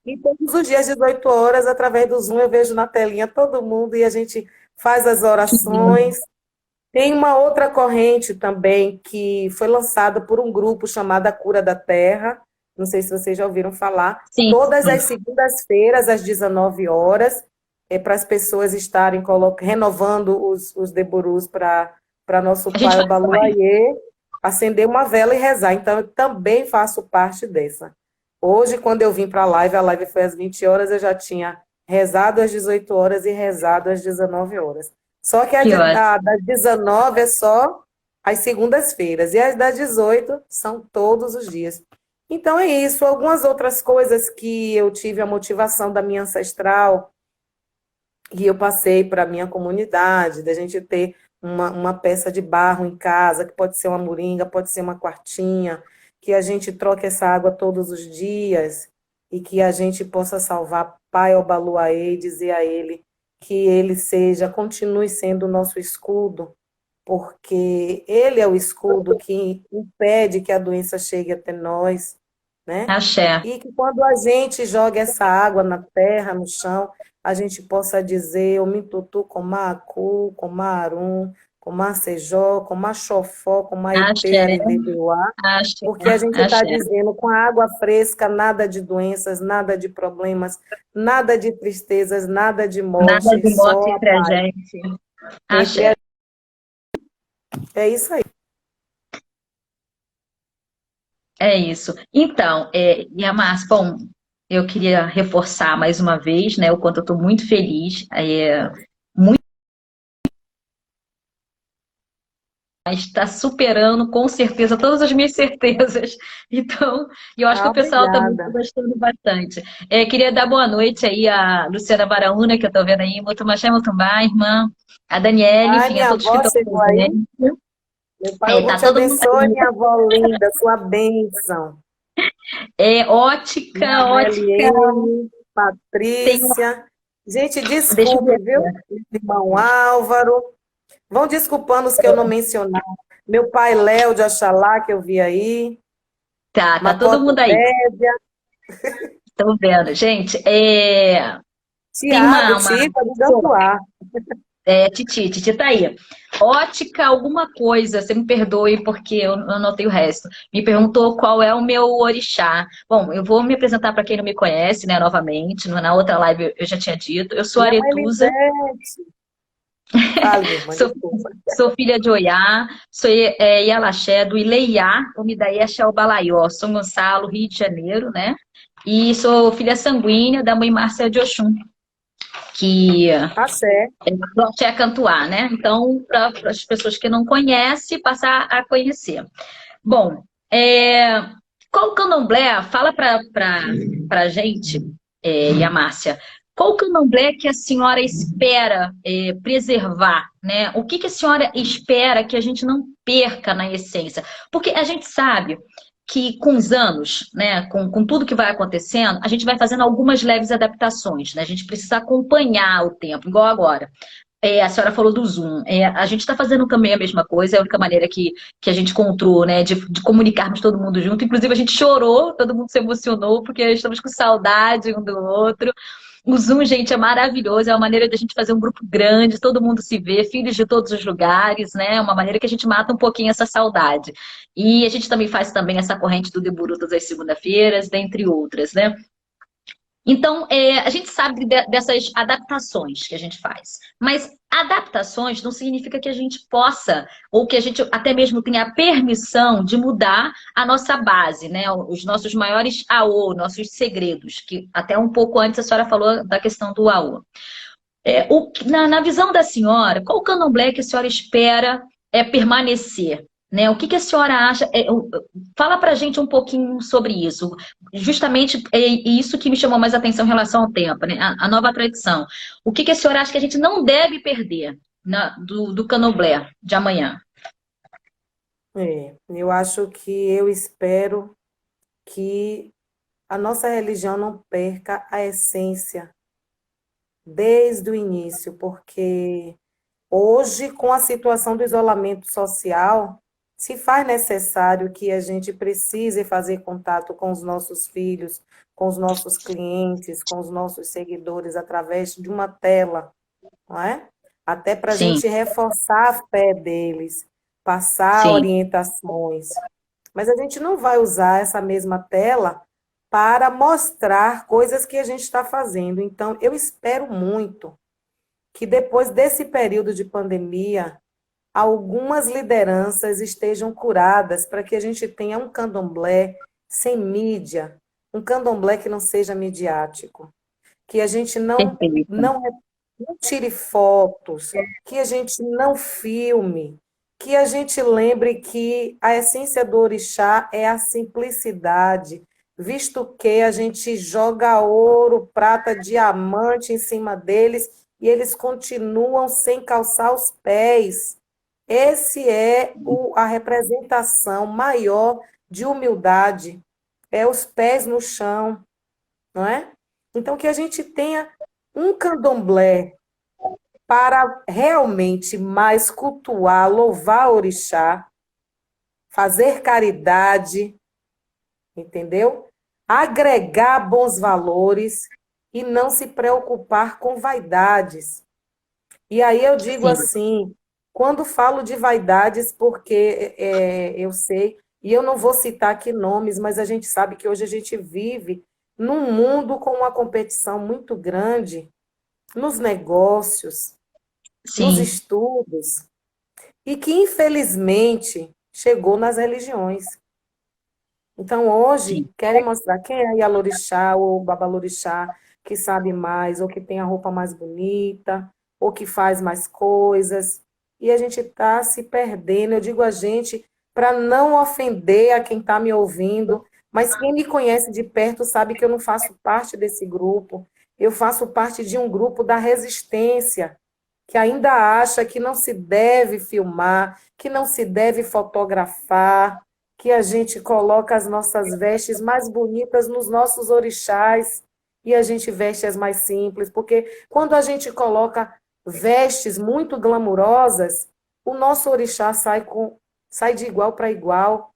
B: e todos os dias, 18 horas, através do Zoom, eu vejo na telinha todo mundo, e a gente faz as
C: Que lindo.
B: orações. Tem uma outra corrente também que foi lançada por um grupo chamado A Cura da Terra. Não sei se vocês já ouviram falar.
C: Sim,
B: Todas
C: sim.
B: as segundas-feiras, às 19 horas, é para as pessoas estarem renovando os deburus para nosso
C: A gente
B: pai
C: faz também.
B: Obaluayê, acender uma vela e rezar. Então, eu também faço parte dessa. Hoje, quando eu vim para a live foi às 20 horas, eu já tinha rezado às 18 horas e rezado às 19 horas. Só que
C: Que ótimo.
B: a das 19 é só às segundas-feiras, e as das 18 são todos os dias. Então é isso. Algumas outras coisas que eu tive a motivação da minha ancestral, e eu passei para a minha comunidade, da gente ter uma peça de barro em casa, que pode ser uma moringa, pode ser uma quartinha, que a gente troque essa água todos os dias, e que a gente possa salvar Pai Obaluaê e dizer a ele que ele continue sendo o nosso escudo, porque ele é o escudo que impede que a doença chegue até nós, né?
C: Axé.
B: E que quando a gente joga essa água na terra, no chão, a gente possa dizer o Mintutu, Comacu, Comarum, Comacejó, Comachofó, Comaitê,
C: Axé.
B: Aridebeuá,
C: Axé.
B: porque a gente está
C: Axé.
B: dizendo com a água fresca, nada de doenças, nada de problemas, nada de tristezas, nada de
C: Nada
B: morte,
C: de morte
B: só a
C: entre a
B: paz.
C: gente.
B: Entre a...
C: Axé.
B: É isso aí.
C: É isso. Então, Yamas, bom, eu queria reforçar mais uma vez, né, o quanto eu estou muito feliz. Está superando com certeza todas as minhas certezas. Então, eu acho que
B: Ah,
C: o pessoal também está
B: obrigada.
C: gostando bastante. Queria dar boa noite aí a Luciana Baraúna, que eu estou vendo aí, Mutumaxé, Mutumbá, irmã, a Daniele,
B: Ai,
C: enfim, a
B: minha
C: todos que
B: avó
C: estão
B: chegou aí.
C: presentes.
B: Meu pai, Ogum
C: Tá
B: te
C: todo mundo
B: abençoe, minha avó linda, sua bênção.
C: ótica,
B: Minha avó
C: ótica.
B: Eliene,
C: Tem,
B: Patrícia. Gente,
C: deixa eu
B: desculpe,
C: ver.
B: viu? Irmão Álvaro. Vão desculpando os que eu não mencionar. Meu pai Léo de Oxalá, que eu vi aí.
C: Tá todo
B: Macoto
C: mundo aí.
B: Bédia.
C: Estão vendo. Gente, tem
B: Tiago, Tifa, do Gantuá.
C: Titi tá aí. Ótica, alguma coisa, você me perdoe porque eu não anotei o resto. Me perguntou qual é o meu orixá. Bom, eu vou me apresentar para quem não me conhece, né, novamente. Na outra live eu já tinha dito. Eu sou
B: Não,
C: aretusa,
B: Elisete. Fale, minha irmã,
C: sou,
B: desculpa.
C: sou filha de Oiá, sou Ialaxé do Ileiá, Omidaí Axé Balaió, São Gonçalo, Rio de Janeiro, né? E sou filha sanguínea da mãe Márcia de Oxum, que
B: Axé.
C: do Axé Cantuá, né? Então, para as pessoas que não conhecem, passar a conhecer. Bom, qual o candomblé? Fala para a gente, e a Márcia, qual o candomblé que a senhora espera preservar, né? O que a senhora espera que a gente não perca na essência? Porque a gente sabe que com os anos, né, com tudo que vai acontecendo, a gente vai fazendo algumas leves adaptações, né? A gente precisa acompanhar o tempo, igual agora. A senhora falou do Zoom. A gente está fazendo também a mesma coisa, é a única maneira que a gente encontrou, né, de comunicarmos todo mundo junto. Inclusive, a gente chorou, todo mundo se emocionou, porque estamos com saudade um do outro. O Zoom, gente, é maravilhoso, é uma maneira de a gente fazer um grupo grande, todo mundo se vê, filhos de todos os lugares, né? É uma maneira que a gente mata um pouquinho essa saudade. E a gente também faz também essa corrente do Deburu todas as segundas-feiras, dentre outras, né? Então, a gente sabe dessas adaptações que a gente faz. Mas adaptações não significa que a gente possa, ou que a gente até mesmo tenha a permissão de mudar a nossa base, né? Os nossos maiores AO, nossos segredos, que até um pouco antes a senhora falou da questão do AO. Na visão da senhora, qual o candomblé que a senhora espera permanecer? né? O que que a senhora acha? Fala pra gente um pouquinho sobre isso. Justamente é isso que me chamou mais atenção em relação ao tempo, né? A nova tradição. O que que a senhora acha que a gente não deve perder do Candomblé de amanhã?
B: Eu acho que eu espero que a nossa religião não perca a essência desde o início, porque hoje, com a situação do isolamento social, se faz necessário que a gente precise fazer contato com os nossos filhos, com os nossos clientes, com os nossos seguidores através de uma tela, não é? Até para a
C: Sim,
B: gente reforçar a fé deles, passar
C: sim,
B: orientações. Mas a gente não vai usar essa mesma tela para mostrar coisas que a gente está fazendo. Então, eu espero muito que depois desse período de pandemia, algumas lideranças estejam curadas para que a gente tenha um candomblé sem mídia, um candomblé que não seja midiático, que a gente
C: perfeito.
B: não tire fotos, que a gente não filme, que a gente lembre que a essência do orixá é a simplicidade, visto que a gente joga ouro, prata, diamante em cima deles e eles continuam sem calçar os pés. Esse é a representação maior de humildade, é os pés no chão, não é? Então, que a gente tenha um candomblé para realmente mais cultuar, louvar orixá, fazer caridade, entendeu? Agregar bons valores e não se preocupar com vaidades. E aí eu digo
C: Sim,
B: assim, quando falo de vaidades, porque eu sei, e eu não vou citar aqui nomes, mas a gente sabe que hoje a gente vive num mundo com uma competição muito grande nos negócios, nos
C: sim,
B: estudos, e que, infelizmente, chegou nas religiões. Então, hoje,
C: sim.
B: querem mostrar quem é Yalorixá ou Babalorixá, que sabe mais, ou que tem a roupa mais bonita, ou que faz mais coisas. E a gente está se perdendo. Eu digo a gente para não ofender a quem está me ouvindo, mas quem me conhece de perto sabe que eu não faço parte desse grupo. Eu faço parte de um grupo da resistência, que ainda acha que não se deve filmar, que não se deve fotografar, que a gente coloca as nossas vestes mais bonitas nos nossos orixás e a gente veste as mais simples, porque quando a gente coloca vestes muito glamurosas, o nosso orixá sai de igual para igual.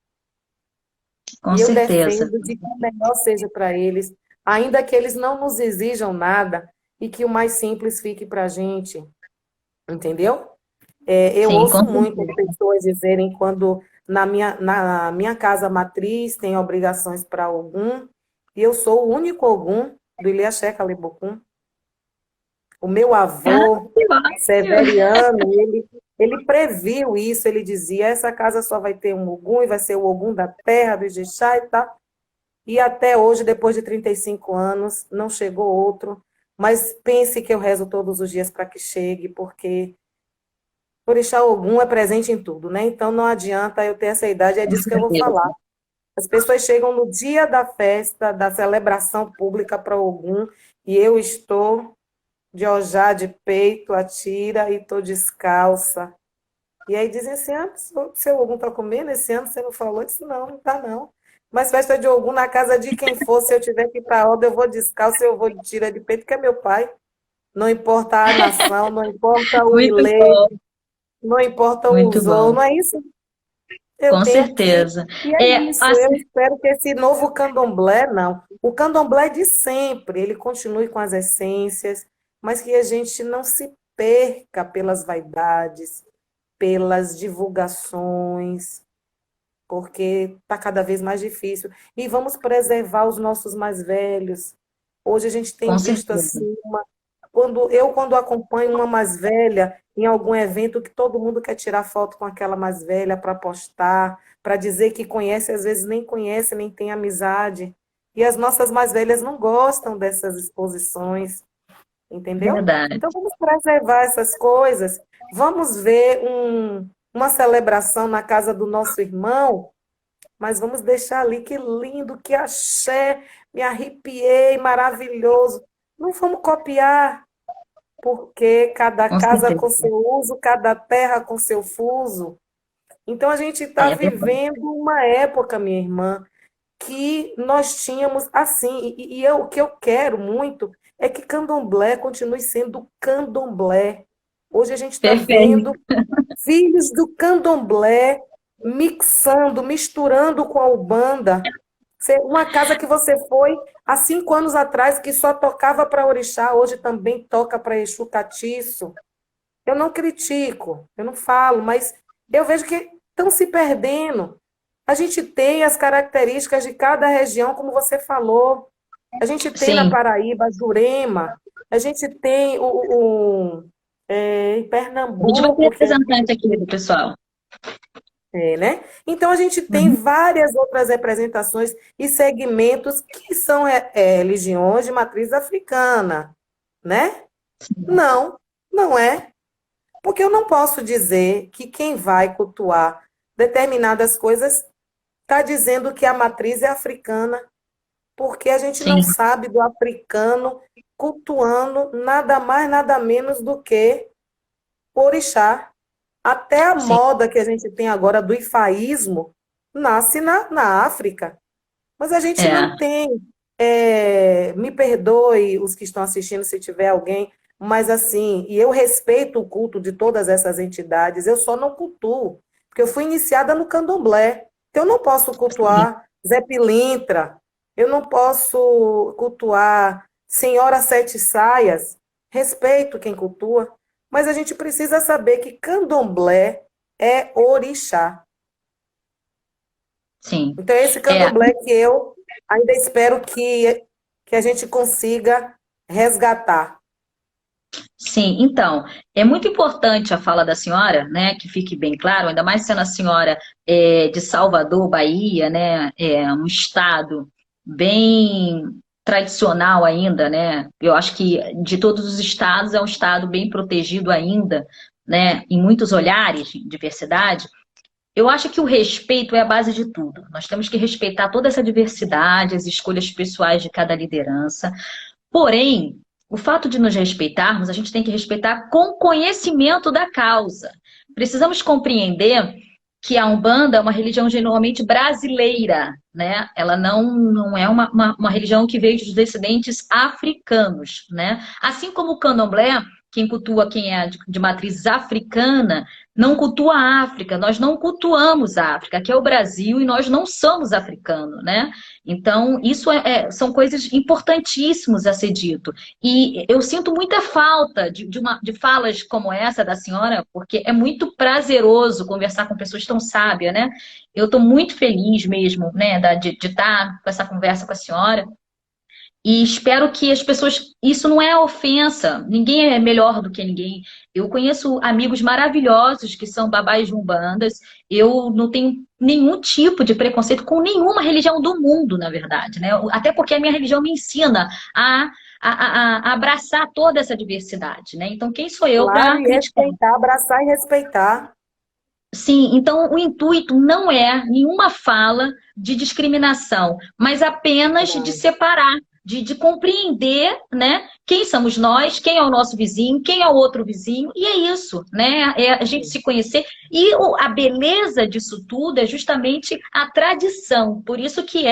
C: Com
B: E eu
C: certeza.
B: defendo de que o melhor seja para eles, ainda que eles não nos exijam nada e que o mais simples fique para a gente, entendeu? Eu
C: Sim, com
B: ouço muito as
C: certeza.
B: pessoas dizerem quando na minha casa matriz tem obrigações para Ogum, e eu sou o único Ogum do Ilhaxé Calebocum. O meu
C: Ah,
B: avô,
C: que ótimo.
B: Severiano, ele previu isso, ele dizia, essa casa só vai ter um Ogum, e vai ser o Ogum da terra, do Ijexá e tal. E até hoje, depois de 35 anos, não chegou outro, mas pense que eu rezo todos os dias para que chegue, porque Orixá Ogum é presente em tudo, né? Então não adianta eu ter essa idade, é
C: Com
B: disso que eu vou
C: certeza.
B: falar. As pessoas chegam no dia da festa, da celebração pública para Ogum, e eu estou de ojá de peito, atira e estou descalça. E aí dizem assim, seu Ogum está comendo esse ano, você não falou? Eu disse, não, não está não. Mas festa de Ogum na casa de quem for, se eu tiver que ir para a roda, eu vou descalço, eu vou de tira de peito, que é meu pai. Não importa a nação, não importa o
C: Muito
B: ilê,
C: bom,
B: não importa o
C: muito
B: usou,
C: bom.
B: não é isso? Eu
C: Com
B: tenho que.
C: certeza.
B: E é
C: É,
B: isso, eu espero que esse novo candomblé, não. O candomblé de sempre, ele continue com as essências, mas que a gente não se perca pelas vaidades, pelas divulgações, porque está cada vez mais difícil. E vamos preservar os nossos mais velhos. Hoje a gente tem
C: com
B: visto
C: certeza.
B: assim, quando acompanho uma mais velha em algum evento que todo mundo quer tirar foto com aquela mais velha para postar, para dizer que conhece, às vezes nem conhece, nem tem amizade. E as nossas mais velhas não gostam dessas exposições, entendeu?
C: Verdade.
B: Então vamos preservar essas coisas. Vamos ver uma celebração na casa do nosso irmão, mas vamos deixar ali, que lindo, que axé, me arrepiei, maravilhoso. Não vamos copiar, porque cada
C: Com
B: casa com
C: certeza.
B: seu uso, cada terra com seu fuso. Então a gente está
C: É verdade.
B: vivendo uma época, minha irmã, que nós tínhamos assim, o que eu quero muito é que candomblé continue sendo candomblé. Hoje a gente está
C: Perfeito.
B: vendo filhos do candomblé mixando, misturando com a Umbanda. Uma casa que você foi há 5 anos atrás, que só tocava para orixá, hoje também toca para Exu Catiço. Eu não critico, eu não falo, mas eu vejo que estão se perdendo. A gente tem as características de cada região, como você falou. A gente tem na
C: Sim,
B: Paraíba, Jurema, a gente tem em
C: a gente vai ter
B: Pernambuco, que
C: representante aqui do pessoal.
B: né? Então, a gente tem
C: Uhum.
B: várias outras representações e segmentos que são religiões de matriz africana, né? Não, não é. Porque eu não posso dizer que quem vai cultuar determinadas coisas está dizendo que a matriz é africana, porque a gente não
C: Sim,
B: sabe do africano cultuando nada mais, nada menos do que orixá. Até a
C: sim.
B: moda que a gente tem agora do ifaísmo nasce na África. Mas a gente não
C: É,
B: tem. Me perdoe os que estão assistindo, se tiver alguém, mas assim, e eu respeito o culto de todas essas entidades, eu só não cultuo, porque eu fui iniciada no candomblé. Então, eu não posso
C: sim.
B: cultuar Zé Pilintra, eu não posso cultuar Senhora Sete Saias, respeito quem cultua, mas a gente precisa saber que candomblé é orixá.
C: Sim.
B: Então, é esse
C: É,
B: candomblé que eu ainda espero que a gente consiga resgatar.
C: sim, então, é muito importante a fala da senhora, né, que fique bem claro, ainda mais sendo a senhora de Salvador, Bahia, né, é um estado bem tradicional ainda, né, eu acho que de todos os estados é um estado bem protegido ainda, né, em muitos olhares de diversidade. Eu acho que o respeito é a base de tudo. Nós temos que respeitar toda essa diversidade, as escolhas pessoais de cada liderança. Porém, o fato de nos respeitarmos, a gente tem que respeitar com conhecimento da causa. Precisamos compreender que a Umbanda é uma religião genuinamente brasileira, né? Ela não é uma religião que veio dos descendentes africanos, né? Assim como o Candomblé, quem cultua quem é de matriz africana, não cultua a África, nós não cultuamos a África, que é o Brasil, e nós não somos africanos, né? Então, isso são coisas importantíssimas a ser dito. E eu sinto muita falta de falas como essa da senhora, porque é muito prazeroso conversar com pessoas tão sábias, né? Eu estou muito feliz mesmo, né, de estar com essa conversa com a senhora. E espero que as pessoas. Isso não é ofensa, ninguém é melhor do que ninguém. Eu conheço amigos maravilhosos que são babás de umbandas. Eu não tenho nenhum tipo de preconceito com nenhuma religião do mundo, na verdade, né? Até porque a minha religião me ensina a abraçar toda essa diversidade, né? Então, quem sou eu
B: Claro,
C: para
B: e
C: criticar?
B: respeitar, abraçar e respeitar.
C: Sim, então o intuito não é nenhuma fala de discriminação, mas apenas de
B: Não.
C: separar, de compreender, né, quem somos nós, quem é o nosso vizinho, quem é o outro vizinho, e é isso, né? É a gente se conhecer. E a beleza disso tudo é justamente a tradição. Por isso que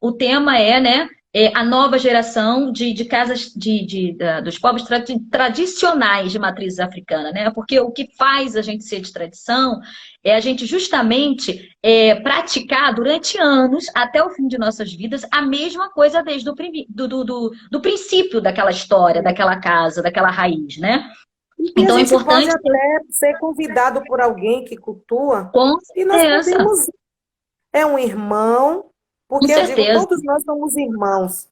C: o tema né, a nova geração de casas dos povos tradicionais de matriz africana, né? Porque o que faz a gente ser de tradição é a gente justamente praticar durante anos, até o fim de nossas vidas, a mesma coisa desde do princípio daquela história, daquela casa, daquela raiz, né?
B: E a
C: Então é
B: gente pode
C: importante,
B: até ser convidado por alguém que cultua,
C: com
B: e nós
C: certeza,
B: podemos. É um irmão,
C: com
B: porque eu digo,
C: certeza,
B: todos nós somos irmãos.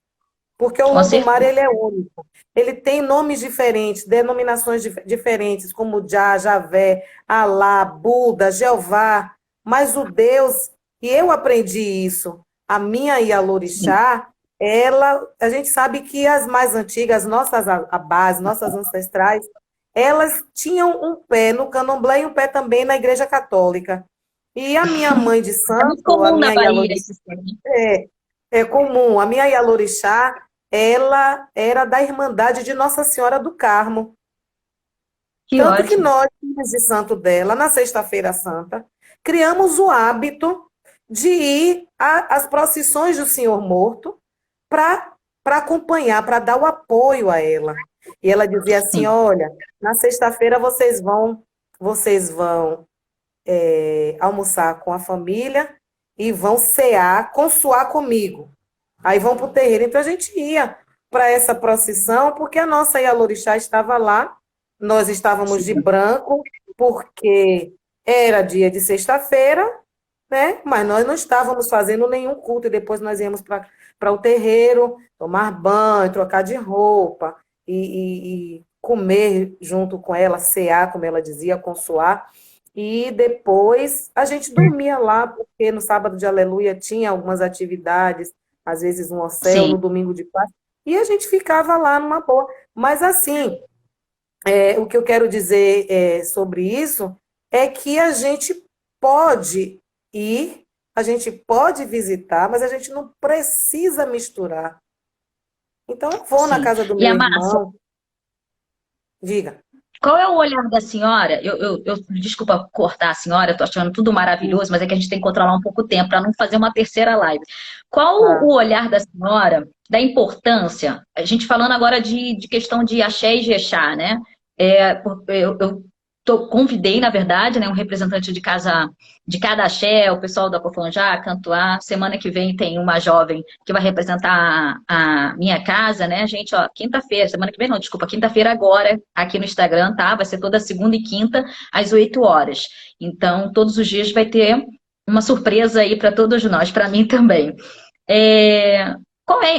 B: Porque o
C: com
B: Lodumar,
C: certeza.
B: ele é único. Ele tem nomes diferentes, denominações diferentes, como Jah, Javé, Alá, Buda, Jeová. Mas o Deus, e eu aprendi isso, a minha Ialorixá, a gente sabe que as mais antigas, nossas abás, nossas ancestrais, elas tinham um pé no candomblé e um pé também na Igreja Católica. E a minha mãe de
C: É muito
B: santo, a
C: comum na
B: minha
C: Bahia
B: Yalorixá,
C: esse sistema.
B: é, é comum, a minha Yalorixá, ela era da Irmandade de Nossa Senhora do Carmo.
C: Que
B: Tanto que
C: ótimo.
B: nós, filhos de santo dela, na Sexta-feira Santa, criamos o hábito de ir às procissões do Senhor Morto para acompanhar, para dar o apoio a ela. E ela dizia assim:
C: Sim.
B: olha, na sexta-feira vocês vão almoçar com a família e vão cear, consoar comigo. Aí vão para o terreiro. Então a gente ia para essa procissão, porque a nossa Yalorixá estava lá, nós estávamos de branco, porque era dia de sexta-feira, né? Mas nós não estávamos fazendo nenhum culto, e depois nós íamos para o terreiro, tomar banho, trocar de roupa, e comer junto com ela, cear, como ela dizia, consoar. E depois a gente dormia lá, porque no sábado de Aleluia tinha algumas atividades, às vezes um hotel, no
C: Sim.
B: domingo de Páscoa, e a gente ficava lá numa boa. Mas assim, o que eu quero dizer sobre isso é que a gente pode ir, a gente pode visitar, mas a gente não precisa misturar. Então, eu vou na
C: Sim.
B: casa do
C: E
B: meu
C: a Márcia,
B: irmão, diga.
C: qual é o olhar da senhora? Desculpa cortar a senhora, eu tô achando tudo maravilhoso, mas é que a gente tem que controlar um pouco o tempo para não fazer uma terceira live. Qual o
B: Tá.
C: olhar da senhora da importância? A gente falando agora de questão de axé e jexá, né? Eu convidei, na verdade, né, um representante de cada axé, o pessoal da Cofonjá, Cantuá. Semana que vem tem uma jovem que vai representar a minha casa, né, gente? Ó, quinta-feira, semana que vem não, desculpa, quinta-feira agora, aqui no Instagram, tá? Vai ser toda segunda e quinta, às 8 horas. Então, todos os dias vai ter uma surpresa aí para todos nós, para mim também. É,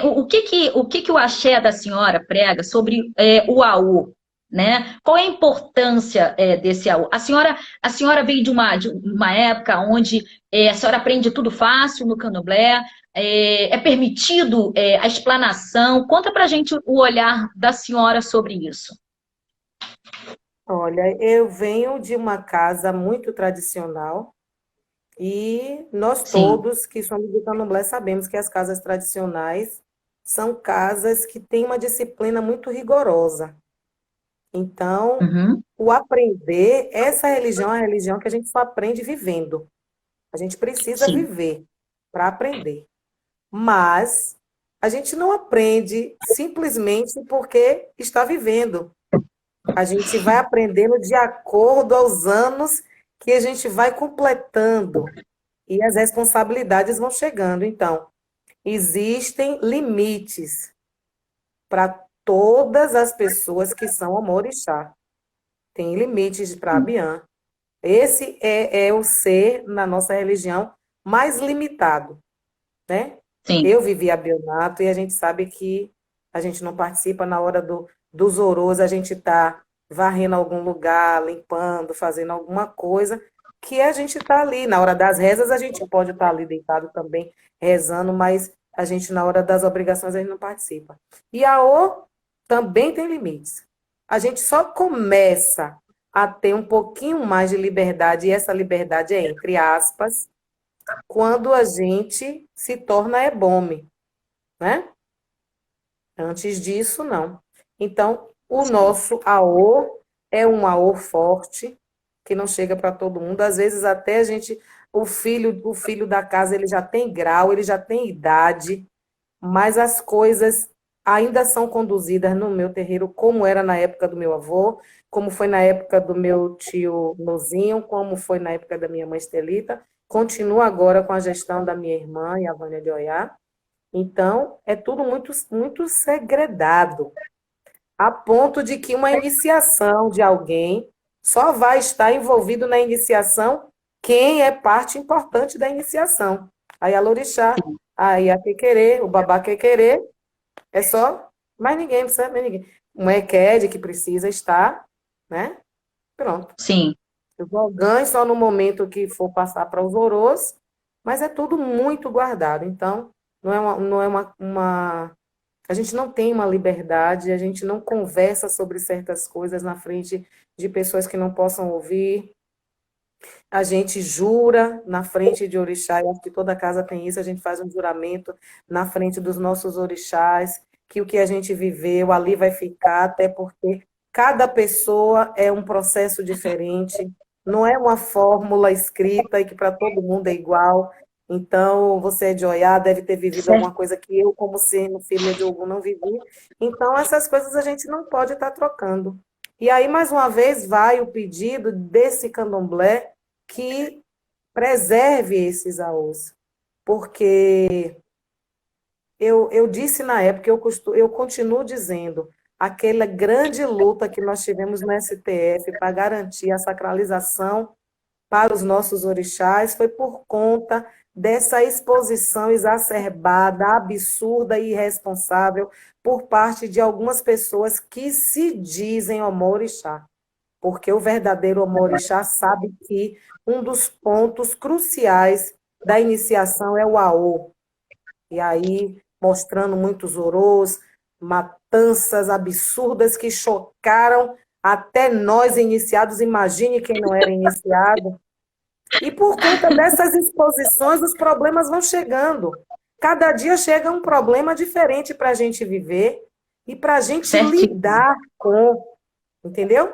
C: o que o axé da senhora prega sobre o AU, né? Qual é a importância desse AU? A senhora veio de uma época onde a senhora aprende tudo fácil no candomblé, é permitido a explanação. Conta pra gente o olhar da senhora sobre isso.
B: Olha, eu venho de uma casa muito tradicional e nós
C: Sim.
B: todos que somos do Candomblé sabemos que as casas tradicionais são casas que têm uma disciplina muito rigorosa. Então,
C: Uhum.
B: o aprender, essa religião é a religião que a gente só aprende vivendo. A gente precisa
C: Sim.
B: viver para aprender. Mas a gente não aprende simplesmente porque está vivendo. A gente vai aprendendo de acordo aos anos que a gente vai completando e as responsabilidades vão chegando. Então, existem limites para todas as pessoas que são amorixá. Tem limites para Abiã. Esse é o ser, na nossa religião, mais limitado, né?
C: Sim.
B: Eu vivi Abionato e a gente sabe que a gente não participa na hora dos ouros, a gente está varrendo algum lugar, limpando, fazendo alguma coisa, que a gente está ali. Na hora das rezas, a gente pode estar ali deitado também, rezando, mas a gente, na hora das obrigações, a gente não participa. E a O também tem limites. A gente só começa a ter um pouquinho mais de liberdade, e essa liberdade é entre aspas, quando a gente se torna ebome, né? Antes disso, não. Então, o
C: Sim.
B: nosso AO é um AO forte, que não chega para todo mundo. Às vezes, até a gente, o filho da casa, ele já tem grau, ele já tem idade, mas as coisas ainda são conduzidas no meu terreiro, como era na época do meu avô, como foi na época do meu tio Nozinho, como foi na época da minha mãe Estelita, continua agora com a gestão da minha irmã, e a Vânia de Oiá. Então, é tudo muito, muito segredado, a ponto de que uma iniciação de alguém só vai estar envolvido na iniciação quem é parte importante da iniciação. Aí a Lorixá, aí a Quequerê, o Babá Quequerê, é só mais ninguém, não precisa mais ninguém. Um EQED que precisa estar, né? Pronto.
C: Sim.
B: Eu vou ganho só no momento que for passar para os orôs, mas é tudo muito guardado. Então, não é uma A gente não tem uma liberdade, a gente não conversa sobre certas coisas na frente de pessoas que não possam ouvir. A gente jura na frente de orixá, eu acho que toda casa tem isso, a gente faz um juramento na frente dos nossos orixás, que o que a gente viveu ali vai ficar, até porque cada pessoa é um processo diferente, não é uma fórmula escrita e que para todo mundo é igual. Então, você é de Oiá, deve ter vivido
C: Certo.
B: alguma coisa que eu, como sendo filha de Ogum, não vivi. Então, essas coisas a gente não pode estar trocando. E aí, mais uma vez, vai o pedido desse candomblé que preserve esses aos. Porque eu disse na época, eu continuo dizendo, aquela grande luta que nós tivemos no STF para garantir a sacralização para os nossos orixás foi por conta dessa exposição exacerbada, absurda e irresponsável por parte de algumas pessoas que se dizem omorixá. Porque o verdadeiro omorixá sabe que um dos pontos cruciais da iniciação é o aô. E aí, mostrando muitos orôs, matanças absurdas que chocaram até nós iniciados, imagine quem não era iniciado. E por conta dessas exposições, os problemas vão chegando. Cada dia chega um problema diferente para a gente viver e para a gente
C: Certinho.
B: lidar com, entendeu?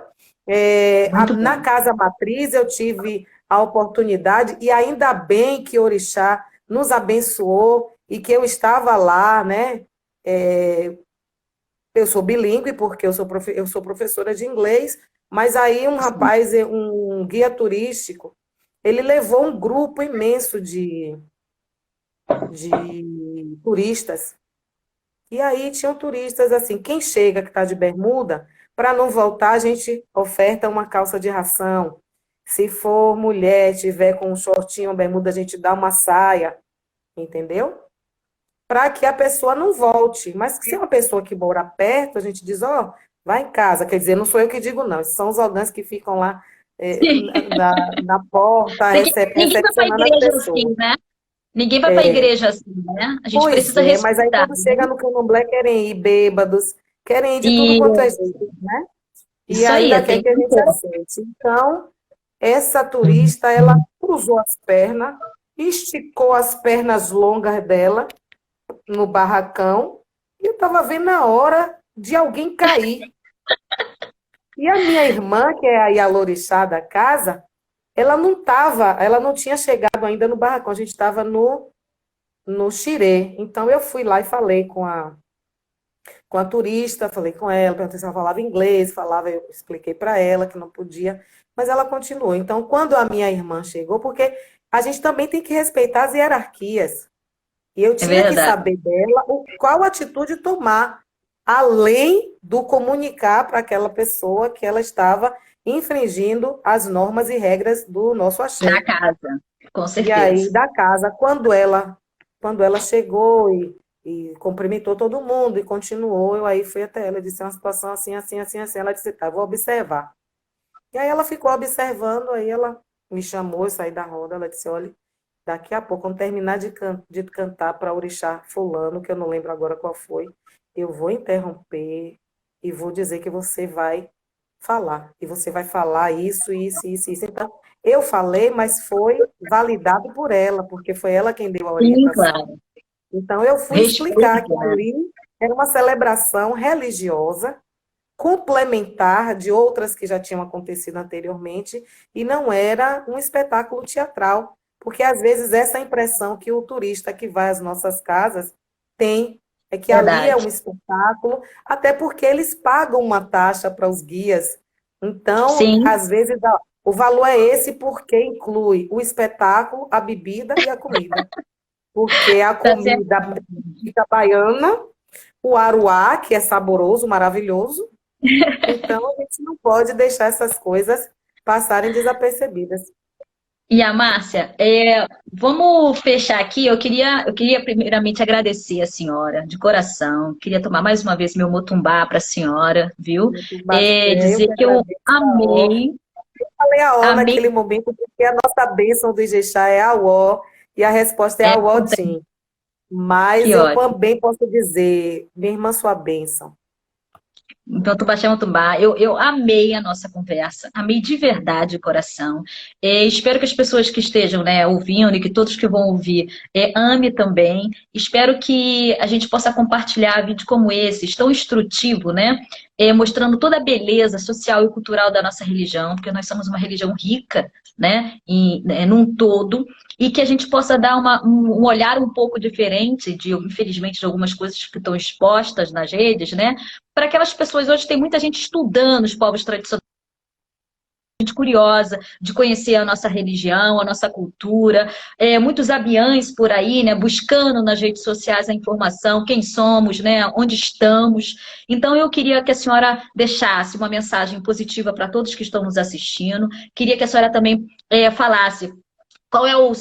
C: Muito
B: Na
C: bom.
B: casa matriz eu tive a oportunidade, e ainda bem que Orixá nos abençoou e que eu estava lá, né? Eu sou bilíngue, porque eu sou professora de inglês, mas aí um rapaz, um guia turístico, ele levou um grupo imenso de turistas. E aí tinham turistas assim, quem chega que está de bermuda, para não voltar, a gente oferta uma calça de ração. Se for mulher, tiver com um shortinho, uma bermuda, a gente dá uma saia, entendeu? Para que a pessoa não volte. Mas se é uma pessoa que mora perto, a gente diz, ó, vai em casa. Quer dizer, não sou eu que digo, não. São os ogãs que ficam lá
C: Sim.
B: na porta,
C: Ninguém vai para a
B: recepcionando as
C: igreja
B: pessoas.
C: assim, né? Ninguém vai para a igreja assim, né? A gente
B: Pois
C: precisa
B: é, mas aí
C: respeitar,
B: quando
C: né?
B: chega no candomblé, querem ir bêbados, querem ir de tudo
C: E
B: quanto é jeito, né? E
C: isso aí,
B: ainda quer
C: tem
B: que a
C: que
B: gente
C: ter.
B: aceite. Então, essa turista, ela cruzou as pernas, esticou as pernas longas dela no barracão, e eu estava vendo a hora de alguém cair. E a minha irmã, que é a Yalorixá da casa, ela não tinha chegado ainda no barracão, a gente estava no xirê. Então, eu fui lá e falei com a turista, falei com ela, perguntei se ela falava inglês, falava, eu expliquei para ela que não podia, mas ela continuou. Então, quando a minha irmã chegou, porque a gente também tem que respeitar as hierarquias, e eu
C: É
B: tinha que
C: verdade.
B: saber dela qual atitude tomar, além do comunicar para aquela pessoa que ela estava infringindo as normas e regras do nosso
C: Da
B: axé.
C: casa, com
B: E aí,
C: certeza.
B: da casa, quando ela chegou e cumprimentou todo mundo e continuou, eu aí fui até ela e disse, é uma situação assim, assim, assim, assim. Ela disse, tá, vou observar. E aí ela ficou observando, aí ela me chamou, eu saí da roda, ela disse, olha, daqui a pouco, quando terminar de cantar para orixá fulano, que eu não lembro agora qual foi, eu vou interromper e vou dizer que você vai falar. E você vai falar isso, isso, isso, isso. Então, eu falei, mas foi validado por ela, porque foi ela quem deu a
C: Sim,
B: orientação.
C: claro.
B: Então, eu
C: O
B: fui explicar
C: respeito,
B: que
C: né?
B: ali era uma celebração religiosa, complementar de outras que já tinham acontecido anteriormente, e não era um espetáculo teatral, porque às vezes essa impressão que o turista que vai às nossas casas tem é que ali é
C: Verdade.
B: um espetáculo, até porque eles pagam uma taxa para os guias. Então,
C: Sim,
B: às vezes, o valor é esse porque inclui o espetáculo, a bebida e a comida. Porque a
C: tá certo.
B: comida típica baiana, o aruá, que é saboroso, maravilhoso, então, a gente não pode deixar essas coisas passarem desapercebidas.
C: E a Márcia, vamos fechar aqui. Eu queria primeiramente agradecer a senhora, de coração. Queria tomar mais uma vez meu motumbá para a senhora, viu?
B: Muito bacana. Eu
C: Dizer
B: que
C: que eu
B: agradeço a ó.
C: amei,
B: Falei a ó
C: amei
B: naquele momento, porque a nossa bênção do Ijexá é a ó, e a resposta é a ó,
C: muito.
B: Tim. Mas
C: Que
B: eu
C: ótimo.
B: também posso dizer, minha irmã, sua bênção.
C: Então, Tubá chama Tubá. Eu amei a nossa conversa, amei de verdade o coração. Espero que as pessoas que estejam, né, ouvindo e que todos que vão ouvir ame também. Espero que a gente possa compartilhar vídeos como esse, tão instrutivo, né? Mostrando toda a beleza social e cultural da nossa religião, porque nós somos uma religião rica, né, num todo, e que a gente possa dar um olhar um pouco diferente de, infelizmente, de algumas coisas que estão expostas nas redes, né? Para aquelas pessoas, hoje tem muita gente estudando os povos tradicionais, gente curiosa de conhecer a nossa religião, a nossa cultura, muitos abiães por aí, né, buscando nas redes sociais a informação, quem somos, né, onde estamos. Então eu queria que a senhora deixasse uma mensagem positiva para todos que estão nos assistindo, queria que a senhora também falasse qual é o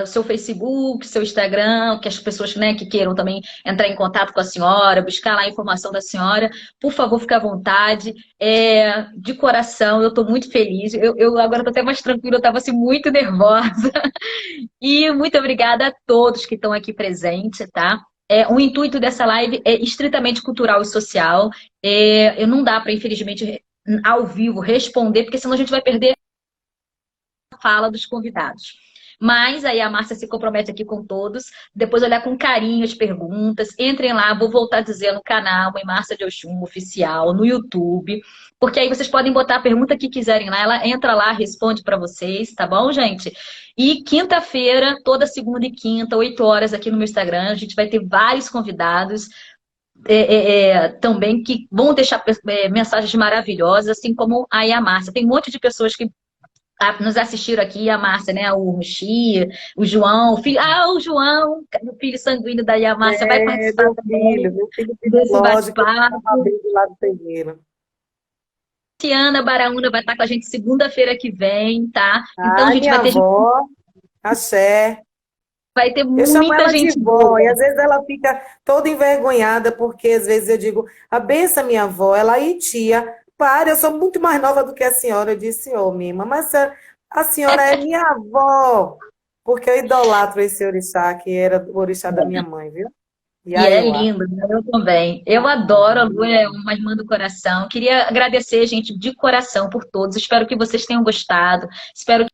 C: seu Facebook, seu Instagram, que as pessoas, né, que queiram também entrar em contato com a senhora, buscar lá a informação da senhora, por favor, fique à vontade. De coração, eu estou muito feliz. Eu agora estou até mais tranquila, eu estava assim, muito nervosa. E muito obrigada a todos que estão aqui presentes, tá? O intuito dessa live é estritamente cultural e social. Eu não dá para, infelizmente, ao vivo responder, porque senão a gente vai perder fala dos convidados. Mas aí a Márcia se compromete aqui com todos, depois olhar com carinho as perguntas, entrem lá, vou voltar a dizer no canal, Mãe Márcia de Oxum Oficial, no YouTube, porque aí vocês podem botar a pergunta que quiserem lá, ela entra lá, responde para vocês, tá bom, gente? E quinta-feira, toda segunda e quinta, 8 horas aqui no meu Instagram, a gente vai ter vários convidados, também que vão deixar mensagens maravilhosas, assim como a Márcia. Tem um monte de pessoas que nos assistiram aqui, a Márcia, né? O Muxi, o João, o João, o filho sanguíneo da Márcia, vai participar também
B: Meu filho
C: desse
B: biológico, que está
C: bate-papo.
B: do lado do terreiro.
C: Tiana Baraúna vai estar com a gente segunda-feira que vem, tá? Então a
B: Ai,
C: gente
B: minha
C: vai ter,
B: avó, axé.
C: vai ter
B: Eu chamo
C: muita
B: ela de
C: gente
B: vó, e
C: boa.
B: às vezes ela fica toda envergonhada, porque às vezes eu digo, a benção, minha avó, ela aí, tia, para, eu sou muito mais nova do que a senhora. Eu disse, ô, Mima, mas a senhora é minha avó, porque eu idolatro esse orixá, que era o orixá da minha mãe, viu?
C: E é
B: Iaiuá.
C: lindo, né? Eu também. Eu adoro, a Lu é uma irmã do coração. Queria agradecer, gente, de coração por todos. Espero que vocês tenham gostado. Espero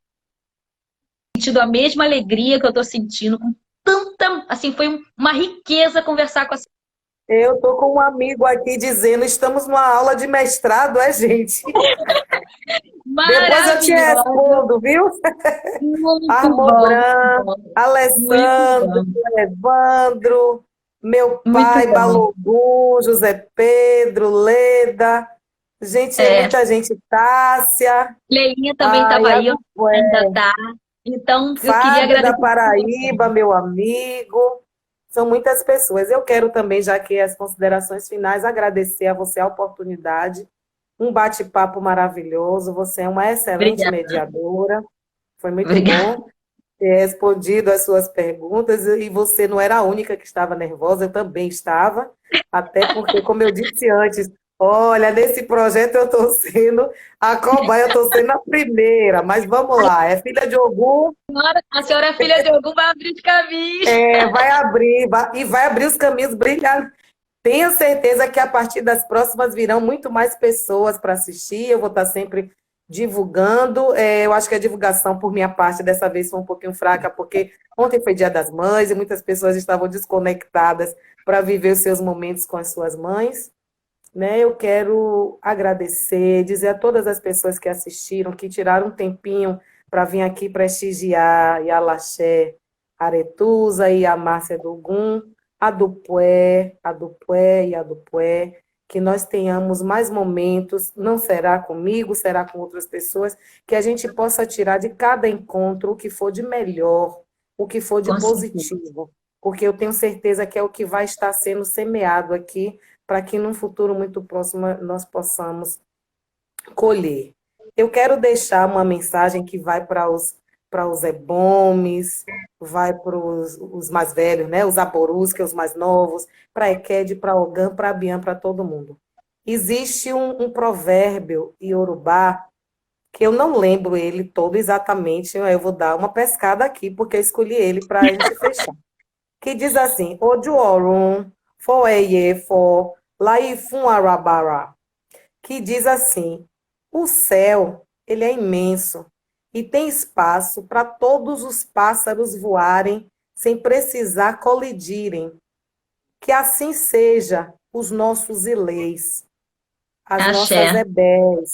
C: sentido a mesma alegria que eu estou sentindo, com tanta, assim, foi uma riqueza conversar com a
B: Eu estou com um amigo aqui dizendo, estamos numa aula de mestrado, é, gente? Depois eu te
C: maravilhosa,
B: respondo, viu?
C: muito
B: Armobran,
C: bom, muito
B: Alessandro,
C: bom,
B: Evandro, meu
C: muito
B: pai,
C: bom.
B: Balogu, José Pedro, Leda. Gente, é
C: É,
B: muita gente. Tássia,
C: Leinha também
B: ai,
C: estava aí, ainda
B: Adubué,
C: tá. Então, eu queria
B: Fábio da
C: agradecer de coração.
B: Paraíba, meu amigo. São muitas pessoas. Eu quero também, já que as considerações finais, agradecer a você a oportunidade. Um bate-papo maravilhoso. Você é uma excelente
C: Obrigada,
B: mediadora. Foi muito
C: obrigada.
B: bom ter respondido as suas perguntas, e você não era a única que estava nervosa, eu também estava, até porque, como eu disse antes, olha, nesse projeto eu estou sendo a cobaia, eu estou sendo a primeira, mas vamos lá, é filha de Ogum,
C: A senhora é filha de algum, vai abrir de caminho.
B: vai abrir, e vai abrir os caminhos brilhantes. Tenho certeza que a partir das próximas virão muito mais pessoas para assistir, eu vou estar sempre divulgando. Eu acho que a divulgação, por minha parte, dessa vez foi um pouquinho fraca, porque ontem foi Dia das Mães e muitas pessoas estavam desconectadas para viver os seus momentos com as suas mães. Né? Eu quero agradecer, dizer a todas as pessoas que assistiram, que tiraram um tempinho para vir aqui prestigiar e a Laxé Aretusa e a Márcia Dogum, a Dupué e a Dupué, que nós tenhamos mais momentos, não será comigo, será com outras pessoas, que a gente possa tirar de cada encontro o que for de melhor, o que for de
C: Com certeza.
B: positivo, porque eu tenho certeza que é o que vai estar sendo semeado aqui para que num futuro muito próximo nós possamos colher. Eu quero deixar uma mensagem que vai para os ebomes, vai para os mais velhos, né? Os aborus, que é os mais novos, para a Ekede, para Ogã, para Abian, para todo mundo. Existe um provérbio iorubá, que eu não lembro ele todo exatamente, eu vou dar uma pescada aqui, porque eu escolhi ele para a gente fechar. que diz assim: Oju Orun, Fo Eye Fo, Laifun Arabara, que diz assim: o céu, ele é imenso e tem espaço para todos os pássaros voarem sem precisar colidirem. Que assim seja os nossos ileis, as nossas
C: Axé.
B: ebés,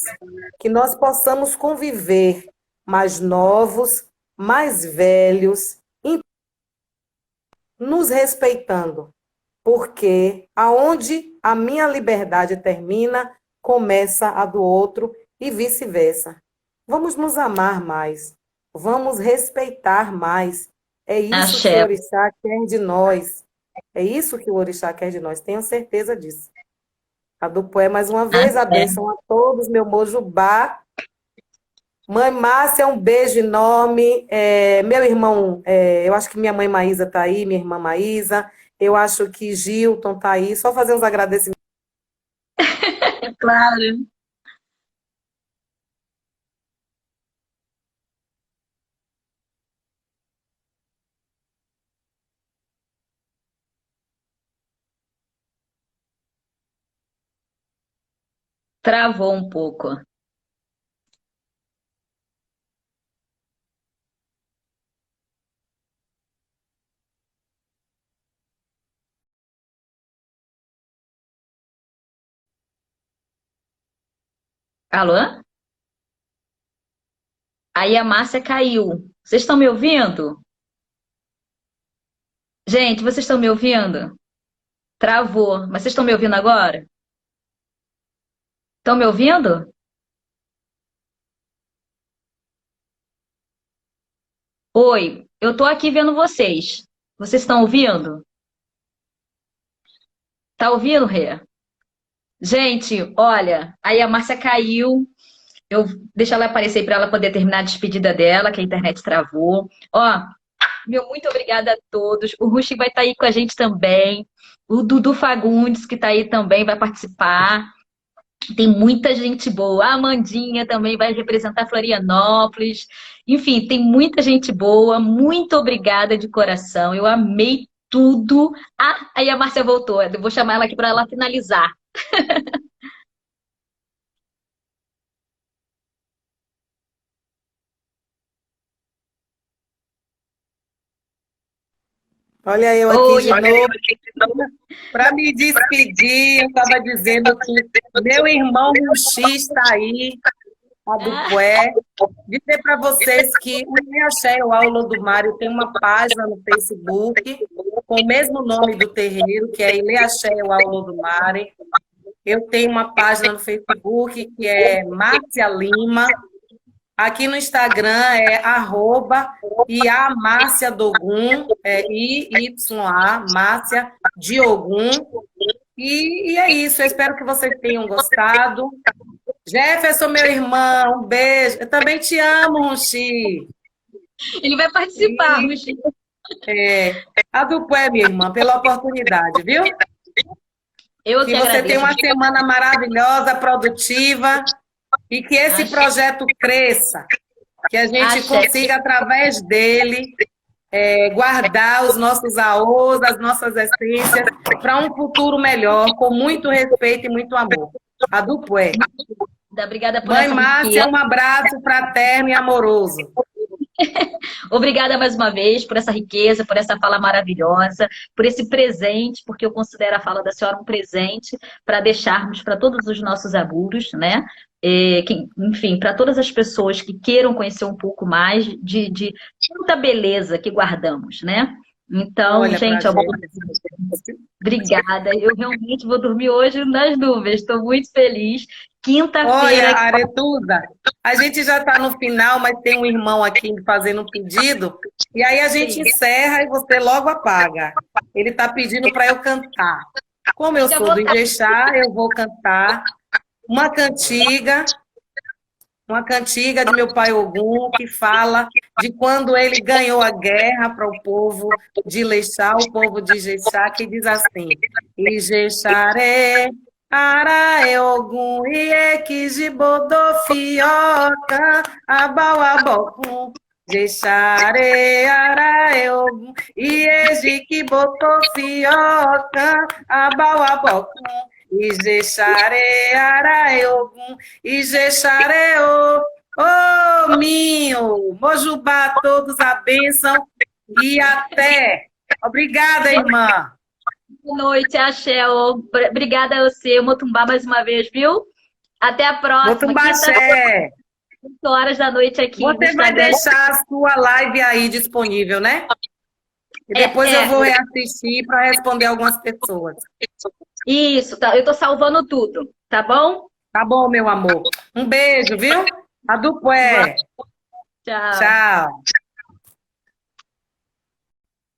B: que nós possamos conviver mais novos, mais velhos, nos respeitando, porque aonde a minha liberdade termina, começa a do outro e vice-versa. Vamos nos amar mais, vamos respeitar mais. É isso que o
C: Axé.
B: Orixá quer de nós. É isso que o Orixá quer de nós, tenho certeza disso. A do Poé, mais uma vez, a
C: Axé.
B: bênção a todos, meu Mojubá. Mãe Márcia, um beijo enorme. Meu irmão, eu acho que minha mãe Maísa está aí, minha irmã Maísa. Eu acho que Gilton está aí. Só fazer uns agradecimentos.
C: Claro. Travou um pouco. Alô? Aí a Márcia caiu. Vocês estão me ouvindo? Gente, vocês estão me ouvindo? Travou. Mas vocês estão me ouvindo agora? Estão me ouvindo? Oi, eu tô aqui vendo vocês. Vocês estão ouvindo? Tá ouvindo, Rê? Gente, olha, aí a Márcia caiu. Eu deixa ela aparecer para ela poder terminar a despedida dela, que a internet travou. Ó, meu muito obrigada a todos. O Rushi vai estar aí com a gente também. O Dudu Fagundes, que está aí também, vai participar. Tem muita gente boa. A Amandinha também vai representar Florianópolis. Enfim, tem muita gente boa. Muito obrigada de coração. Eu amei tudo. Ah, aí a Márcia voltou. Eu vou chamar ela aqui para ela finalizar.
B: Olha eu aqui
C: Oi,
B: de novo. Para me despedir, eu estava dizendo que meu irmão Ruxi está aí, a do
C: ah,
B: Poé. Dizer para vocês que o Ileaxé, o Aulo do Mário, tem uma página no Facebook com o mesmo nome do terreiro, que é Ileaxé, o Aulo do Mário. Eu tenho uma página no Facebook que é Márcia Lima. Aqui no Instagram é @Márcia Dogum, IYA, Márcia Diogum. E é isso, eu espero que vocês tenham gostado. Jefferson, meu irmão, um beijo. Eu também te amo, Runchi.
C: ele vai participar, Rushi.
B: A dupla é minha irmã, pela oportunidade, viu?
C: Eu
B: Que
C: que
B: você tenha
C: agradeço.
B: uma semana maravilhosa, produtiva, e que esse
C: Axé.
B: projeto cresça, que a gente
C: Axé.
B: consiga, através dele, guardar os nossos aôs, as nossas essências, para um futuro melhor, com muito respeito e muito amor. A dupla é.
C: Obrigada por
B: Mãe
C: essa
B: Márcia,
C: riqueza.
B: um abraço fraterno e amoroso.
C: Obrigada mais uma vez por essa riqueza, por essa fala maravilhosa, por esse presente, porque eu considero a fala da senhora um presente para deixarmos para todos os nossos alunos, né? Enfim, para todas as pessoas que queiram conhecer um pouco mais de tanta beleza que guardamos, né? Então,
B: Olha pra
C: gente, ó,
B: gente.
C: obrigada. Eu realmente vou dormir hoje nas nuvens. Estou muito feliz.
B: Olha,
C: Quinta-feira.
B: Aretusa, a gente já está no final, mas tem um irmão aqui fazendo um pedido, e aí a gente encerra e você logo apaga. Ele está pedindo para eu cantar. Como eu
C: Fique à
B: sou do
C: vontade.
B: Ijexá, eu vou cantar uma cantiga de meu pai Ogum, que fala de quando ele ganhou a guerra para o povo de Ilexá, o povo de Ijexá, que diz assim: Ijexaré, Arae Ogum, Iekijibodô, Fioca, Abauabocum, Jexaré, Arae Ogum, Ieji botou fioca, abauabocum, Ijexare araeogum, Ijexare ô Minho, Mojubá, todos a bênção e até. Obrigada, irmã.
C: Boa noite, Axé. Obrigada a você, Motumbá, mais uma vez, viu? Até a próxima.
B: Motumbá, axé.
C: 8 horas da noite aqui.
B: Você vai deixar a sua live aí disponível, né? E depois eu vou reassistir para responder algumas pessoas.
C: Isso, tá. Eu tô salvando tudo, tá bom?
B: Tá bom, meu amor. Um beijo, viu? A Dupué.
C: Tchau.
B: Tchau.